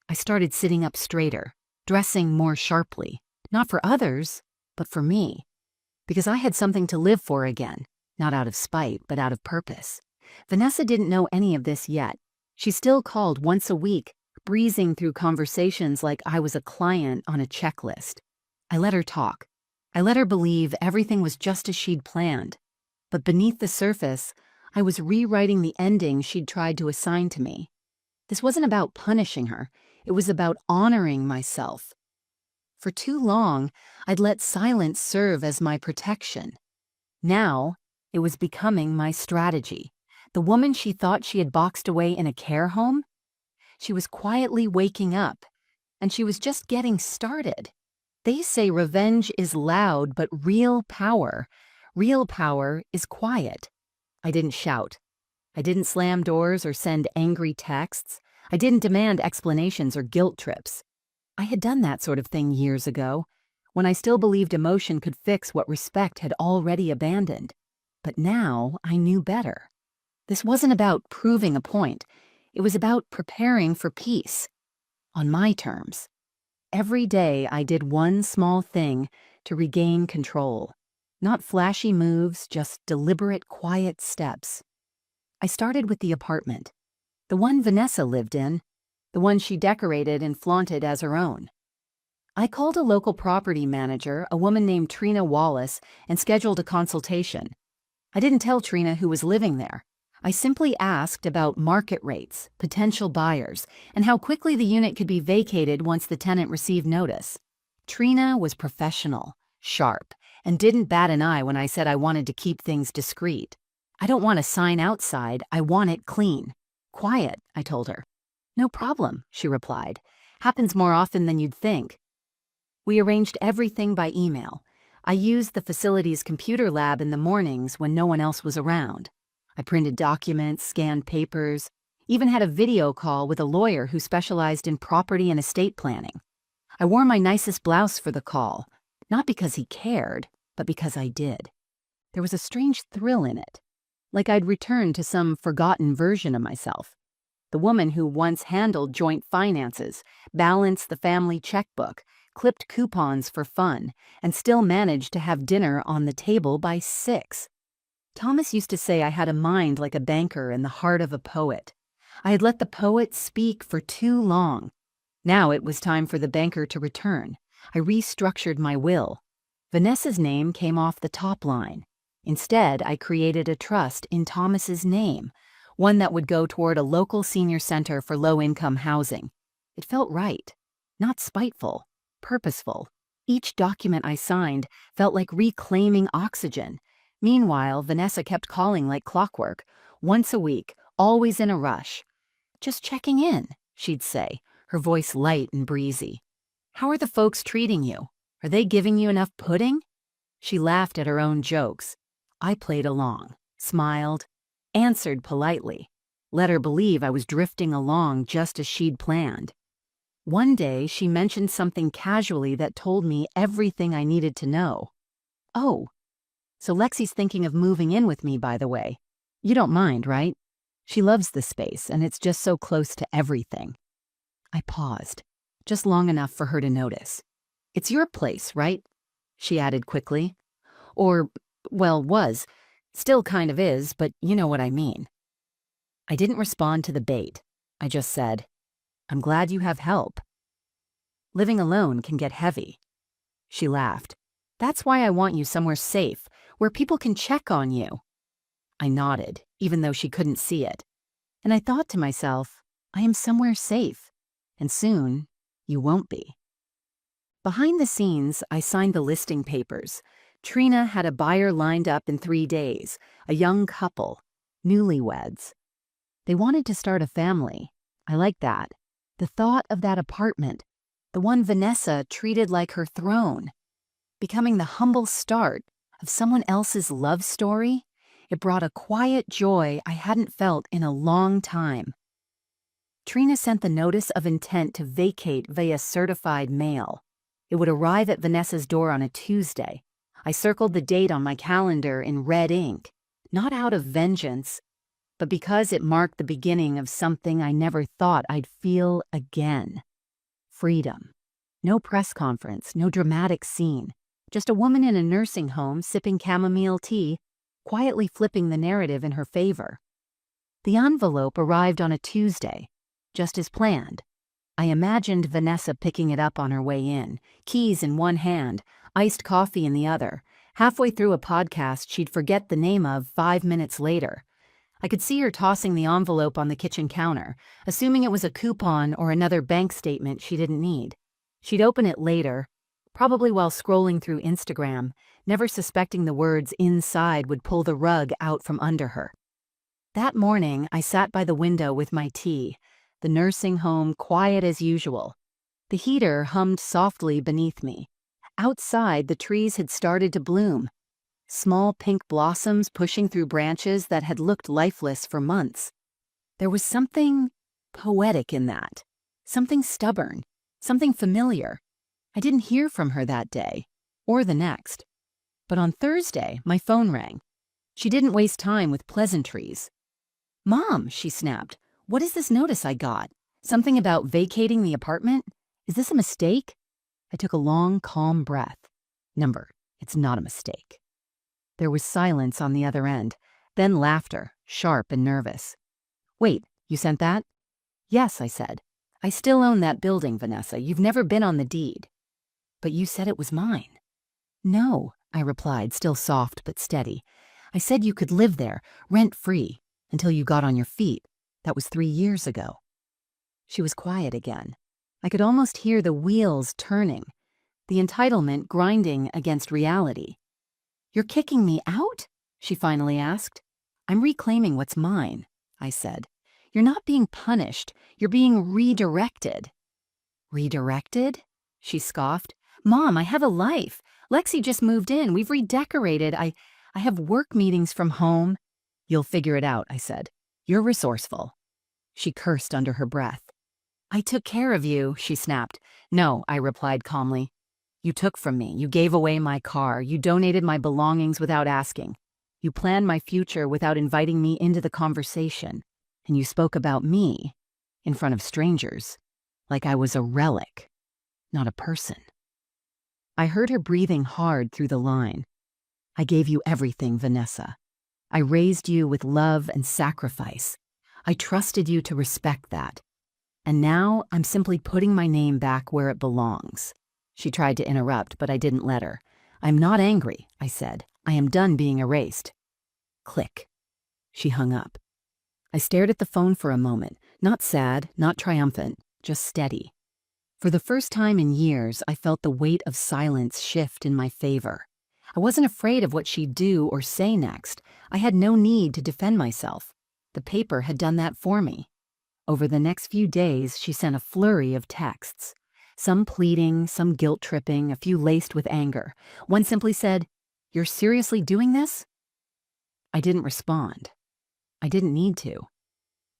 I started sitting up straighter, dressing more sharply, not for others, but for me. Because I had something to live for again, not out of spite, but out of purpose. Vanessa didn't know any of this yet. She still called once a week, breezing through conversations like I was a client on a checklist. I let her talk. I let her believe everything was just as she'd planned. But beneath the surface, I was rewriting the ending she'd tried to assign to me. This wasn't about punishing her. It was about honoring myself. For too long, I'd let silence serve as my protection. Now, it was becoming my strategy. The woman she thought she had boxed away in a care home? She was quietly waking up, and she was just getting started. They say revenge is loud, but real power is quiet. I didn't shout. I didn't slam doors or send angry texts. I didn't demand explanations or guilt trips. I had done that sort of thing years ago, when I still believed emotion could fix what respect had already abandoned. But now I knew better. This wasn't about proving a point. It was about preparing for peace. On my terms. Every day I did one small thing to regain control. Not flashy moves, just deliberate, quiet steps. I started with the apartment. The one Vanessa lived in. The one she decorated and flaunted as her own. I called a local property manager, a woman named Trina Wallace, and scheduled a consultation. I didn't tell Trina who was living there. I simply asked about market rates, potential buyers, and how quickly the unit could be vacated once the tenant received notice. Trina was professional, sharp, and didn't bat an eye when I said I wanted to keep things discreet. I don't want a sign outside, I want it clean. Quiet, I told her. No problem, she replied. Happens more often than you'd think. We arranged everything by email. I used the facility's computer lab in the mornings when no one else was around. I printed documents, scanned papers, even had a video call with a lawyer who specialized in property and estate planning. I wore my nicest blouse for the call, not because he cared, but because I did. There was a strange thrill in it, like I'd returned to some forgotten version of myself. The woman who once handled joint finances, balanced the family checkbook, clipped coupons for fun, and still managed to have dinner on the table by 6. Thomas used to say I had a mind like a banker and the heart of a poet. I had let the poet speak for too long. Now it was time for the banker to return. I restructured my will. Vanessa's name came off the top line. Instead, I created a trust in Thomas's name, one that would go toward a local senior center for low-income housing. It felt right, not spiteful, purposeful. Each document I signed felt like reclaiming oxygen. Meanwhile, Vanessa kept calling like clockwork, once a week, always in a rush. "Just checking in," she'd say, her voice light and breezy. "How are the folks treating you? Are they giving you enough pudding?" She laughed at her own jokes. I played along, smiled, answered politely, let her believe I was drifting along just as she'd planned. One day, she mentioned something casually that told me everything I needed to know. "Oh, so Lexi's thinking of moving in with me, by the way. You don't mind, right? She loves the space, and it's just so close to everything." I paused, just long enough for her to notice. "It's your place, right?" she added quickly. Or, well, was. Still kind of is, but you know what I mean. I didn't respond to the bait. I just said, "I'm glad you have help. Living alone can get heavy." She laughed. "That's why I want you somewhere safe, where people can check on you." I nodded, even though she couldn't see it. And I thought to myself, I am somewhere safe, and soon you won't be. Behind the scenes, I signed the listing papers. Trina had a buyer lined up in 3 days, a young couple, newlyweds. They wanted to start a family. I liked that. The thought of that apartment, the one Vanessa treated like her throne, becoming the humble start of someone else's love story, it brought a quiet joy I hadn't felt in a long time. Trina sent the notice of intent to vacate via certified mail. It would arrive at Vanessa's door on a Tuesday. I circled the date on my calendar in red ink, not out of vengeance, but because it marked the beginning of something I never thought I'd feel again. Freedom. No press conference, no dramatic scene. Just a woman in a nursing home sipping chamomile tea, quietly flipping the narrative in her favor. The envelope arrived on a Tuesday, just as planned. I imagined Vanessa picking it up on her way in, keys in one hand, iced coffee in the other. Halfway through a podcast she'd forget the name of 5 minutes later. I could see her tossing the envelope on the kitchen counter, assuming it was a coupon or another bank statement she didn't need. She'd open it later, probably while scrolling through Instagram, never suspecting the words inside would pull the rug out from under her. That morning, I sat by the window with my tea, the nursing home quiet as usual. The heater hummed softly beneath me. Outside, the trees had started to bloom, small pink blossoms pushing through branches that had looked lifeless for months. There was something poetic in that, something stubborn, something familiar. I didn't hear from her that day, or the next. But on Thursday, my phone rang. She didn't waste time with pleasantries. "Mom," she snapped, "what is this notice I got? Something about vacating the apartment? Is this a mistake?" I took a long, calm breath. "Number, it's not a mistake." There was silence on the other end, then laughter, sharp and nervous. "Wait, you sent that?" "Yes," I said. "I still own that building, Vanessa. You've never been on the deed." "But you said it was mine." "No," I replied, still soft but steady. "I said you could live there, rent-free, until you got on your feet. That was 3 years ago." She was quiet again. I could almost hear the wheels turning, the entitlement grinding against reality. "You're kicking me out?" she finally asked. "I'm reclaiming what's mine," I said. "You're not being punished. You're being redirected." "Redirected?" she scoffed. "Mom, I have a life. Lexi just moved in. We've redecorated. I have work meetings from home." "You'll figure it out," I said. "You're resourceful." She cursed under her breath. "I took care of you," she snapped. "No," I replied calmly. "You took from me. You gave away my car. You donated my belongings without asking. You planned my future without inviting me into the conversation. And you spoke about me, in front of strangers, like I was a relic, not a person." I heard her breathing hard through the line. "I gave you everything, Vanessa. I raised you with love and sacrifice. I trusted you to respect that. And now I'm simply putting my name back where it belongs." She tried to interrupt, but I didn't let her. "I'm not angry," I said. "I am done being erased." Click. She hung up. I stared at the phone for a moment, not sad, not triumphant, just steady. For the first time in years, I felt the weight of silence shift in my favor. I wasn't afraid of what she'd do or say next. I had no need to defend myself. The paper had done that for me. Over the next few days, she sent a flurry of texts. Some pleading, some guilt-tripping, a few laced with anger. One simply said, "You're seriously doing this?" I didn't respond. I didn't need to.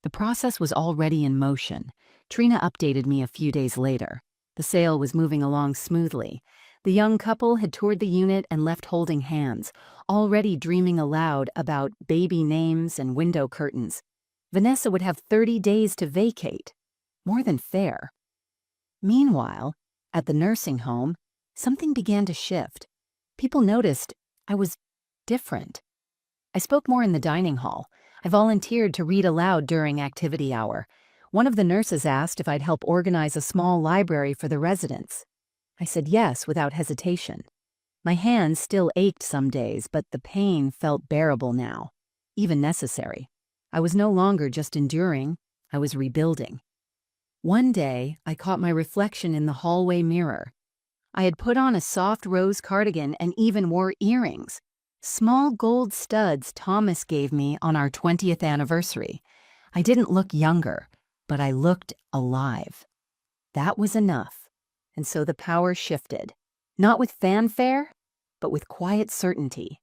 The process was already in motion. Trina updated me a few days later. The sale was moving along smoothly. The young couple had toured the unit and left holding hands, already dreaming aloud about baby names and window curtains. Vanessa would have 30 days to vacate. More than fair. Meanwhile, at the nursing home, something began to shift. People noticed I was different. I spoke more in the dining hall. I volunteered to read aloud during activity hour. One of the nurses asked if I'd help organize a small library for the residents. I said yes without hesitation. My hands still ached some days, but the pain felt bearable now, even necessary. I was no longer just enduring, I was rebuilding. One day, I caught my reflection in the hallway mirror. I had put on a soft rose cardigan and even wore earrings. Small gold studs Thomas gave me on our 20th anniversary. I didn't look younger, but I looked alive. That was enough. And so the power shifted. Not with fanfare, but with quiet certainty.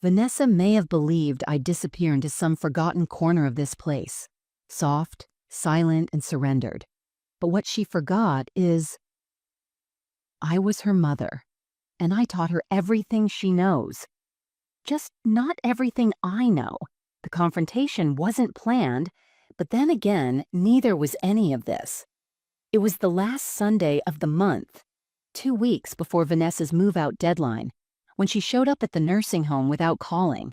Vanessa may have believed I'd disappear into some forgotten corner of this place. Soft, silent, and surrendered. But what she forgot is I was her mother, and I taught her everything she knows. Just not everything I know. The confrontation wasn't planned, but then again, neither was any of this. It was the last Sunday of the month, 2 weeks before Vanessa's move-out deadline, when she showed up at the nursing home without calling.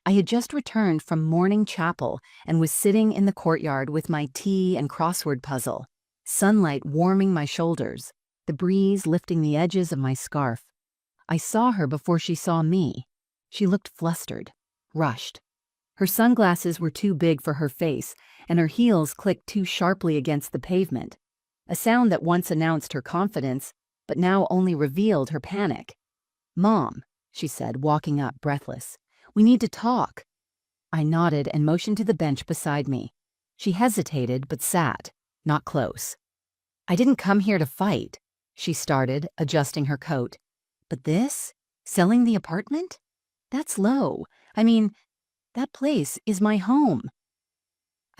I had just returned from morning chapel and was sitting in the courtyard with my tea and crossword puzzle, sunlight warming my shoulders, the breeze lifting the edges of my scarf. I saw her before she saw me. She looked flustered, rushed. Her sunglasses were too big for her face, and her heels clicked too sharply against the pavement, a sound that once announced her confidence, but now only revealed her panic. "Mom," she said, walking up, breathless. "We need to talk." I nodded and motioned to the bench beside me. She hesitated, but sat, not close. "I didn't come here to fight," she started, adjusting her coat. "But this? Selling the apartment? That's low. I mean, that place is my home."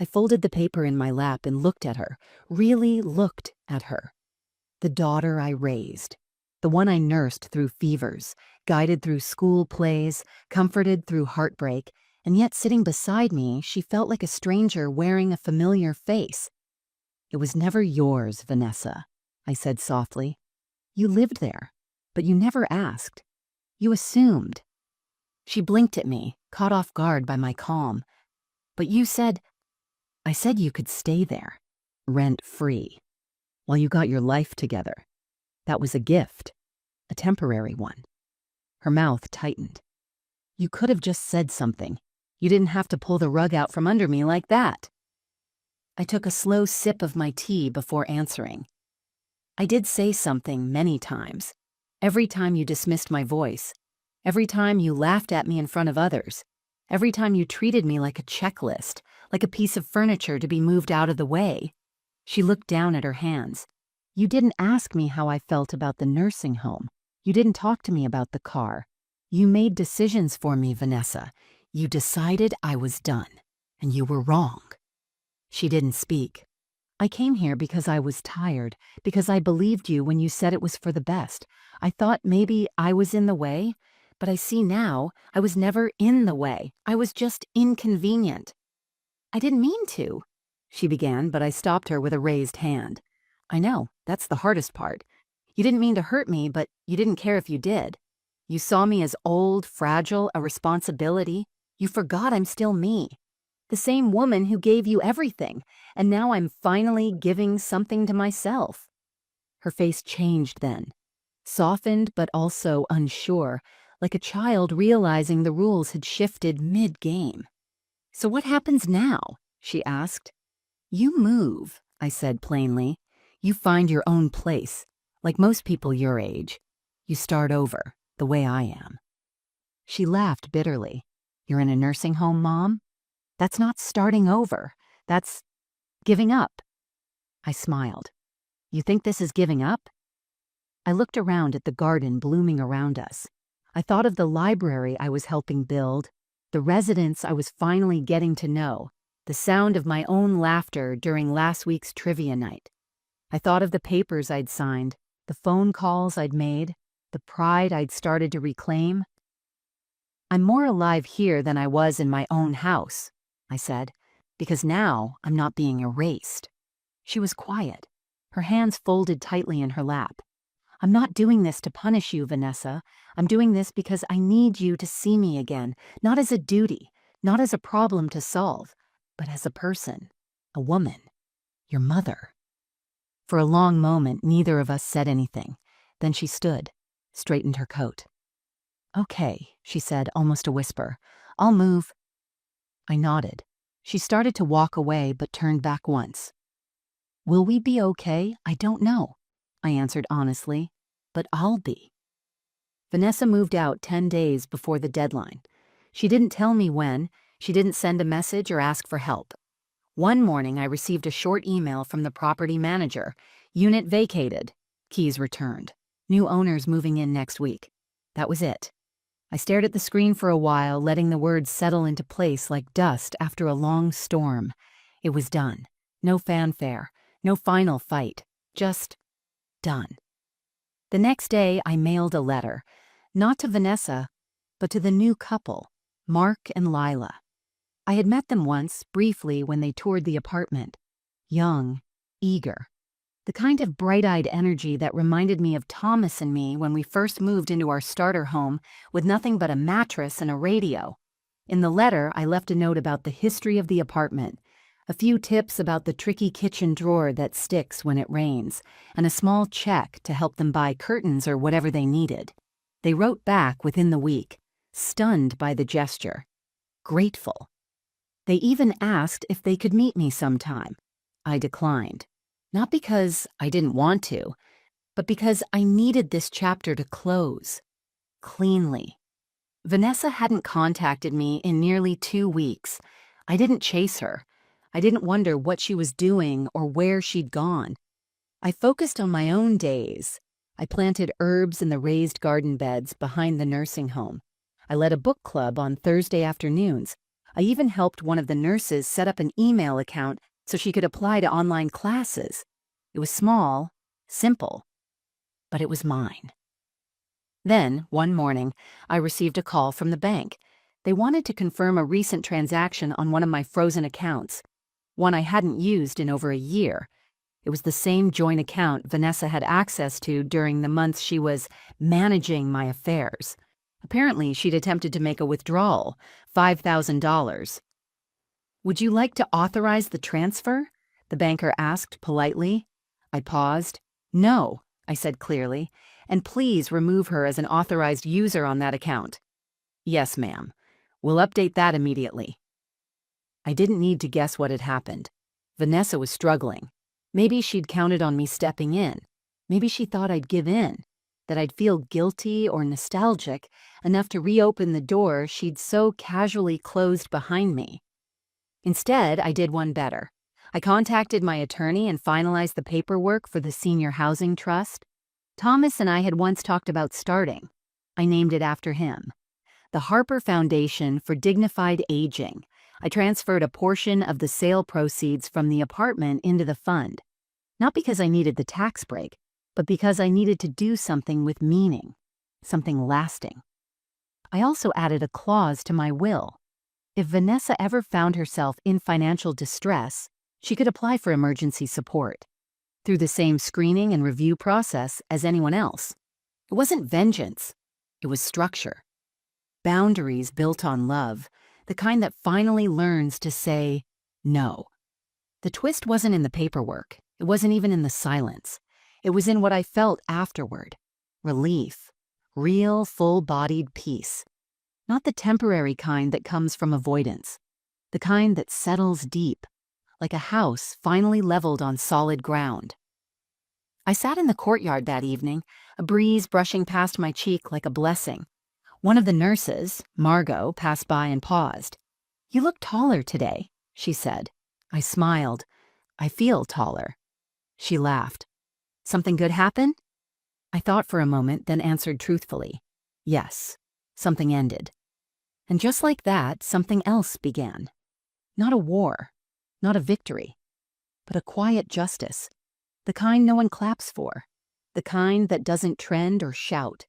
I folded the paper in my lap and looked at her, really looked at her. The daughter I raised, the one I nursed through fevers, guided through school plays, comforted through heartbreak, and yet sitting beside me, she felt like a stranger wearing a familiar face. "It was never yours, Vanessa," I said softly. "You lived there, but you never asked. You assumed." She blinked at me, caught off guard by my calm. "But you said—" "I said you could stay there, rent-free, while you got your life together. That was a gift, a temporary one." Her mouth tightened. "You could have just said something. You didn't have to pull the rug out from under me like that." I took a slow sip of my tea before answering. "I did say something many times. Every time you dismissed my voice. Every time you laughed at me in front of others. Every time you treated me like a checklist, like a piece of furniture to be moved out of the way." She looked down at her hands. "You didn't ask me how I felt about the nursing home. You didn't talk to me about the car. You made decisions for me, Vanessa. You decided I was done, and you were wrong." She didn't speak. "I came here because I was tired, because I believed you when you said it was for the best. I thought maybe I was in the way, but I see now I was never in the way. I was just inconvenient." "I didn't mean to," she began, but I stopped her with a raised hand. "I know, that's the hardest part. You didn't mean to hurt me, but you didn't care if you did. You saw me as old, fragile, a responsibility. You forgot I'm still me. The same woman who gave you everything, and now I'm finally giving something to myself." Her face changed then, softened but also unsure, like a child realizing the rules had shifted mid-game. "So what happens now?" she asked. "You move," I said plainly. "You find your own place, like most people your age. You start over, the way I am." She laughed bitterly. "You're in a nursing home, Mom? That's not starting over. That's giving up." I smiled. "You think this is giving up?" I looked around at the garden blooming around us. I thought of the library I was helping build, the residents I was finally getting to know, the sound of my own laughter during last week's trivia night. I thought of the papers I'd signed, the phone calls I'd made, the pride I'd started to reclaim. "I'm more alive here than I was in my own house," I said, "because now I'm not being erased." She was quiet, her hands folded tightly in her lap. "I'm not doing this to punish you, Vanessa. I'm doing this because I need you to see me again, not as a duty, not as a problem to solve, but as a person, a woman, your mother." For a long moment, neither of us said anything. Then she stood, straightened her coat. "Okay," she said, almost a whisper. "I'll move." I nodded. She started to walk away, but turned back once. "Will we be okay? I don't know," I answered honestly, "but I'll be." Vanessa moved out 10 days before the deadline. She didn't tell me when. She didn't send a message or ask for help. One morning, I received a short email from the property manager. "Unit vacated. Keys returned. New owners moving in next week." That was it. I stared at the screen for a while, letting the words settle into place like dust after a long storm. It was done. No fanfare. No final fight. Just done. The next day, I mailed a letter. Not to Vanessa, but to the new couple, Mark and Lila. I had met them once, briefly, when they toured the apartment. Young, eager. The kind of bright-eyed energy that reminded me of Thomas and me when we first moved into our starter home with nothing but a mattress and a radio. In the letter, I left a note about the history of the apartment, a few tips about the tricky kitchen drawer that sticks when it rains, and a small check to help them buy curtains or whatever they needed. They wrote back within the week, stunned by the gesture, grateful. They even asked if they could meet me sometime. I declined. Not because I didn't want to, but because I needed this chapter to close. Cleanly. Vanessa hadn't contacted me in nearly 2 weeks. I didn't chase her. I didn't wonder what she was doing or where she'd gone. I focused on my own days. I planted herbs in the raised garden beds behind the nursing home. I led a book club on Thursday afternoons. I even helped one of the nurses set up an email account so she could apply to online classes. It was small, simple, but it was mine. Then, one morning, I received a call from the bank. They wanted to confirm a recent transaction on one of my frozen accounts, one I hadn't used in over a year. It was the same joint account Vanessa had access to during the months she was managing my affairs. Apparently, she'd attempted to make a withdrawal, $5,000. "Would you like to authorize the transfer?" the banker asked politely. I paused. "No," I said clearly, "and please remove her as an authorized user on that account." "Yes, ma'am. We'll update that immediately." I didn't need to guess what had happened. Vanessa was struggling. Maybe she'd counted on me stepping in. Maybe she thought I'd give in, that I'd feel guilty or nostalgic enough to reopen the door she'd so casually closed behind me. Instead, I did one better. I contacted my attorney and finalized the paperwork for the Senior Housing Trust. Thomas and I had once talked about starting. I named it after him. The Harper Foundation for Dignified Aging. I transferred a portion of the sale proceeds from the apartment into the fund. Not because I needed the tax break, but because I needed to do something with meaning, something lasting. I also added a clause to my will. If Vanessa ever found herself in financial distress, she could apply for emergency support through the same screening and review process as anyone else. It wasn't vengeance. It was structure. Boundaries built on love, The kind that finally learns to say no. The twist wasn't in the paperwork. It wasn't even in the silence. It was in what I felt afterward. Relief. Real, full-bodied peace. Not the temporary kind that comes from avoidance. The kind that settles deep, like a house finally leveled on solid ground. I sat in the courtyard that evening, a breeze brushing past my cheek like a blessing. One of the nurses, Margot, passed by and paused. "You look taller today," she said. I smiled. "I feel taller." She laughed. "Something good happen?" I thought for a moment, then answered truthfully. Yes, something ended. And just like that, something else began. Not a war, not a victory, but a quiet justice. The kind no one claps for. The kind that doesn't trend or shout.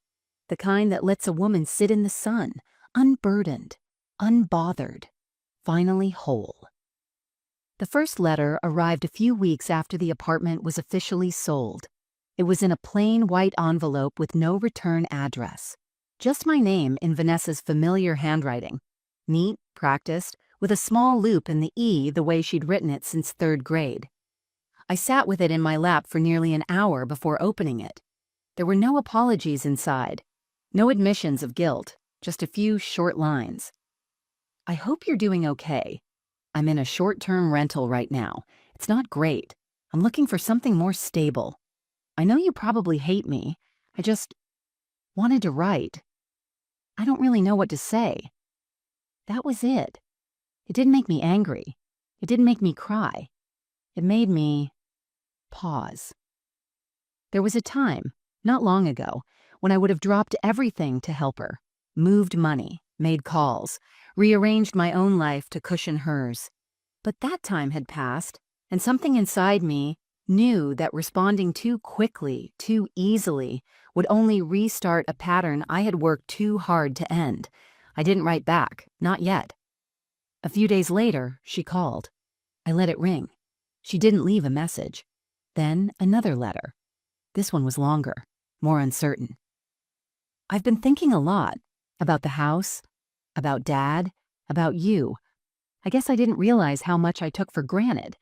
The kind that lets a woman sit in the sun, unburdened, unbothered, finally whole. The first letter arrived a few weeks after the apartment was officially sold. It was in a plain white envelope with no return address. Just my name in Vanessa's familiar handwriting. Neat, practiced, with a small loop in the E the way she'd written it since 3rd grade. I sat with it in my lap for nearly an hour before opening it. There were no apologies inside, no admissions of guilt, just a few short lines. "I hope you're doing okay. I'm in a short-term rental right now. It's not great. I'm looking for something more stable. I know you probably hate me. I just wanted to write. I don't really know what to say." That was it. It didn't make me angry. It didn't make me cry. It made me pause. There was a time, not long ago, when I would have dropped everything to help her, moved money, made calls, rearranged my own life to cushion hers. But that time had passed, and something inside me knew that responding too quickly, too easily, would only restart a pattern I had worked too hard to end. I didn't write back, not yet. A few days later, she called. I let it ring. She didn't leave a message. Then another letter. This one was longer, more uncertain. "I've been thinking a lot about the house, about Dad, about you. I guess I didn't realize how much I took for granted.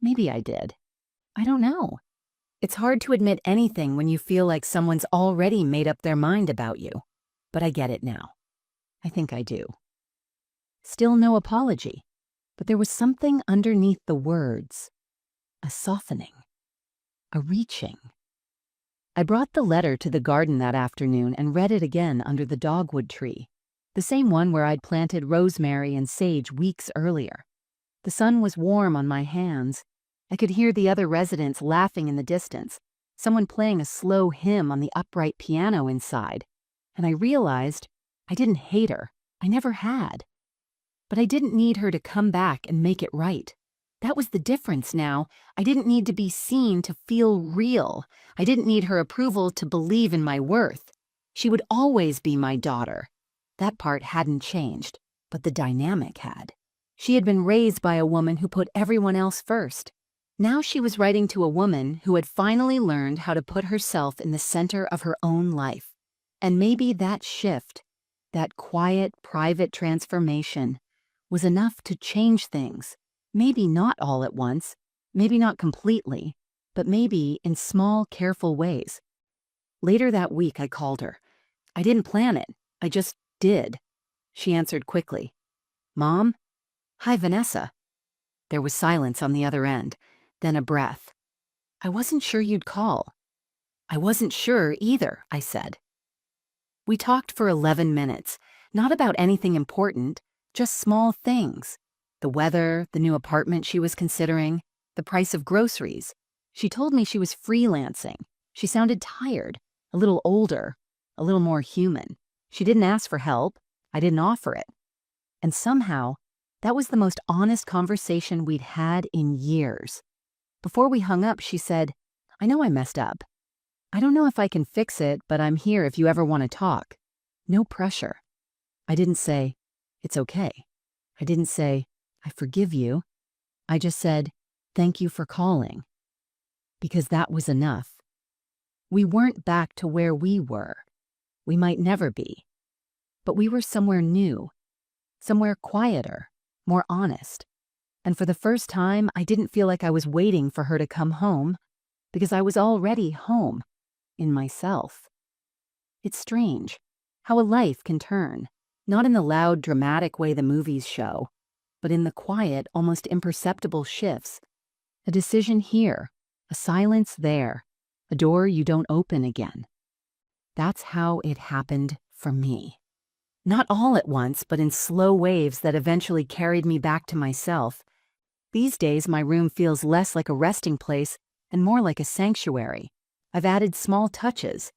Maybe I did. I don't know. It's hard to admit anything when you feel like someone's already made up their mind about you. But I get it now. I think I do." Still no apology, but there was something underneath the words. A softening. A reaching. I brought the letter to the garden that afternoon and read it again under the dogwood tree, the same one where I'd planted rosemary and sage weeks earlier. The sun was warm on my hands. I could hear the other residents laughing in the distance, someone playing a slow hymn on the upright piano inside, and I realized I didn't hate her. I never had. But I didn't need her to come back and make it right. That was the difference now. I didn't need to be seen to feel real. I didn't need her approval to believe in my worth. She would always be my daughter. That part hadn't changed, but the dynamic had. She had been raised by a woman who put everyone else first. Now she was writing to a woman who had finally learned how to put herself in the center of her own life. And maybe that shift, that quiet, private transformation, was enough to change things. Maybe not all at once, maybe not completely, but maybe in small, careful ways. Later that week, I called her. I didn't plan it. I just did. She answered quickly. "Mom?" "Hi, Vanessa." There was silence on the other end, then a breath. "I wasn't sure you'd call." "I wasn't sure either," I said. We talked for 11 minutes, not about anything important, just small things. The weather, the new apartment she was considering, the price of groceries. She told me she was freelancing. She sounded tired, a little older, a little more human. She didn't ask for help. I didn't offer it. And somehow, that was the most honest conversation we'd had in years. Before we hung up, she said, "I know I messed up. I don't know if I can fix it, but I'm here if you ever want to talk. No pressure." I didn't say, "It's okay." I didn't say, "I forgive you." I just said, "Thank you for calling." Because that was enough. We weren't back to where we were. We might never be. But we were somewhere new. somewhere quieter, more honest. And for the first time, I didn't feel like I was waiting for her to come home, because I was already home, in myself. It's strange how a life can turn, not in the loud, dramatic way the movies show, but in the quiet, almost imperceptible shifts. A decision here, a silence there, a door you don't open again. That's how it happened for me. Not all at once, but in slow waves that eventually carried me back to myself. These days, my room feels less like a resting place and more like a sanctuary. I've added small touches: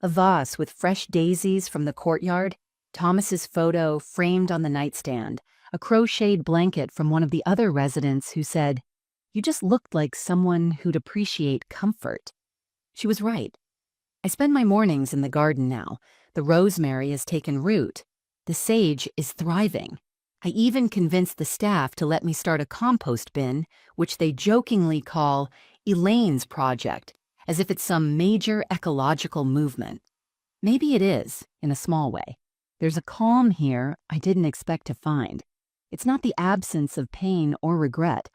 a vase with fresh daisies from the courtyard, Thomas's photo framed on the nightstand, a crocheted blanket from one of the other residents who said, "You just looked like someone who'd appreciate comfort." She was right. I spend my mornings in the garden now. The rosemary has taken root. The sage is thriving. I even convinced the staff to let me start a compost bin, which they jokingly call Elaine's Project, as if it's some major ecological movement. Maybe it is, in a small way. There's a calm here I didn't expect to find. It's not the absence of pain or regret.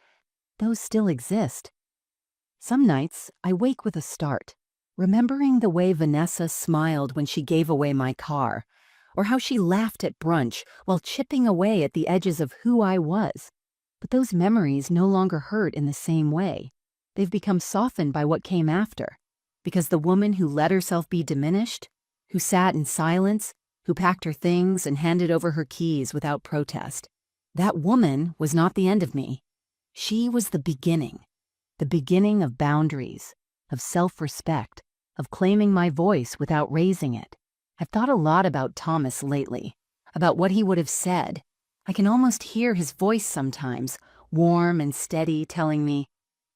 Those still exist. Some nights, I wake with a start, remembering the way Vanessa smiled when she gave away my car, or how she laughed at brunch while chipping away at the edges of who I was. But those memories no longer hurt in the same way. They've become softened by what came after, because the woman who let herself be diminished, who sat in silence, who packed her things and handed over her keys without protest, that woman was not the end of me. She was the beginning of boundaries, of self-respect, of claiming my voice without raising it. I've thought a lot about Thomas lately, about what he would have said. I can almost hear his voice sometimes, warm and steady, telling me,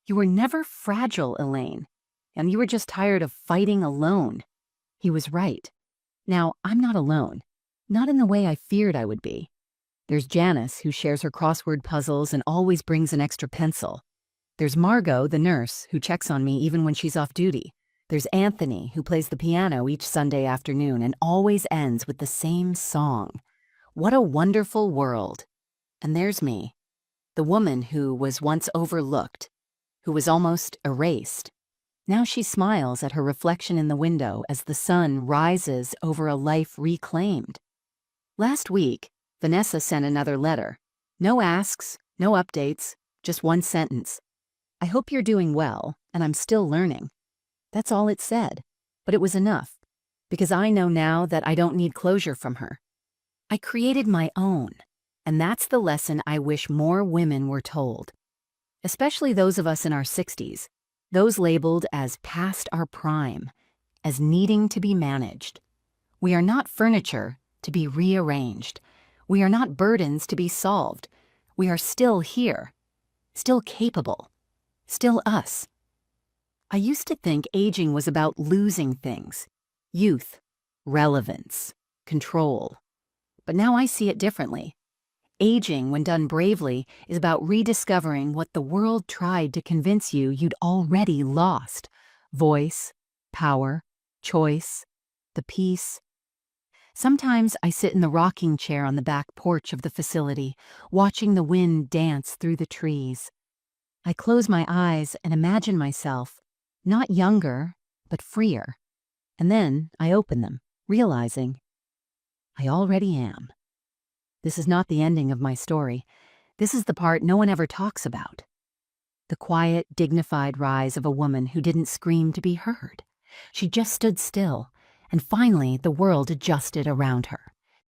"You were never fragile, Elaine, and you were just tired of fighting alone." He was right. Now, I'm not alone, not in the way I feared I would be. There's Janice, who shares her crossword puzzles and always brings an extra pencil. There's Margot, the nurse, who checks on me even when she's off duty. There's Anthony, who plays the piano each Sunday afternoon and always ends with the same song. What a wonderful world. And there's me, the woman who was once overlooked, who was almost erased. Now she smiles at her reflection in the window as the sun rises over a life reclaimed. Last week, Vanessa sent another letter. No asks, no updates, just one sentence. "I hope you're doing well, and I'm still learning." That's all it said, but it was enough, because I know now that I don't need closure from her. I created my own, and that's the lesson I wish more women were told, especially those of us in our 60s, those labeled as past our prime, as needing to be managed. We are not furniture to be rearranged. We are not burdens to be solved. We are still here, still capable, still us. I used to think aging was about losing things: youth, relevance, control. But now I see it differently. Aging, when done bravely, is about rediscovering what the world tried to convince you you'd already lost: voice, power, choice, the peace. Sometimes I sit in the rocking chair on the back porch of the facility, watching the wind dance through the trees. I close my eyes and imagine myself not younger, but freer. And then I open them, realizing I already am. This is not the ending of my story. This is the part no one ever talks about. The quiet, dignified rise of a woman who didn't scream to be heard. She just stood still, and finally the world adjusted around her.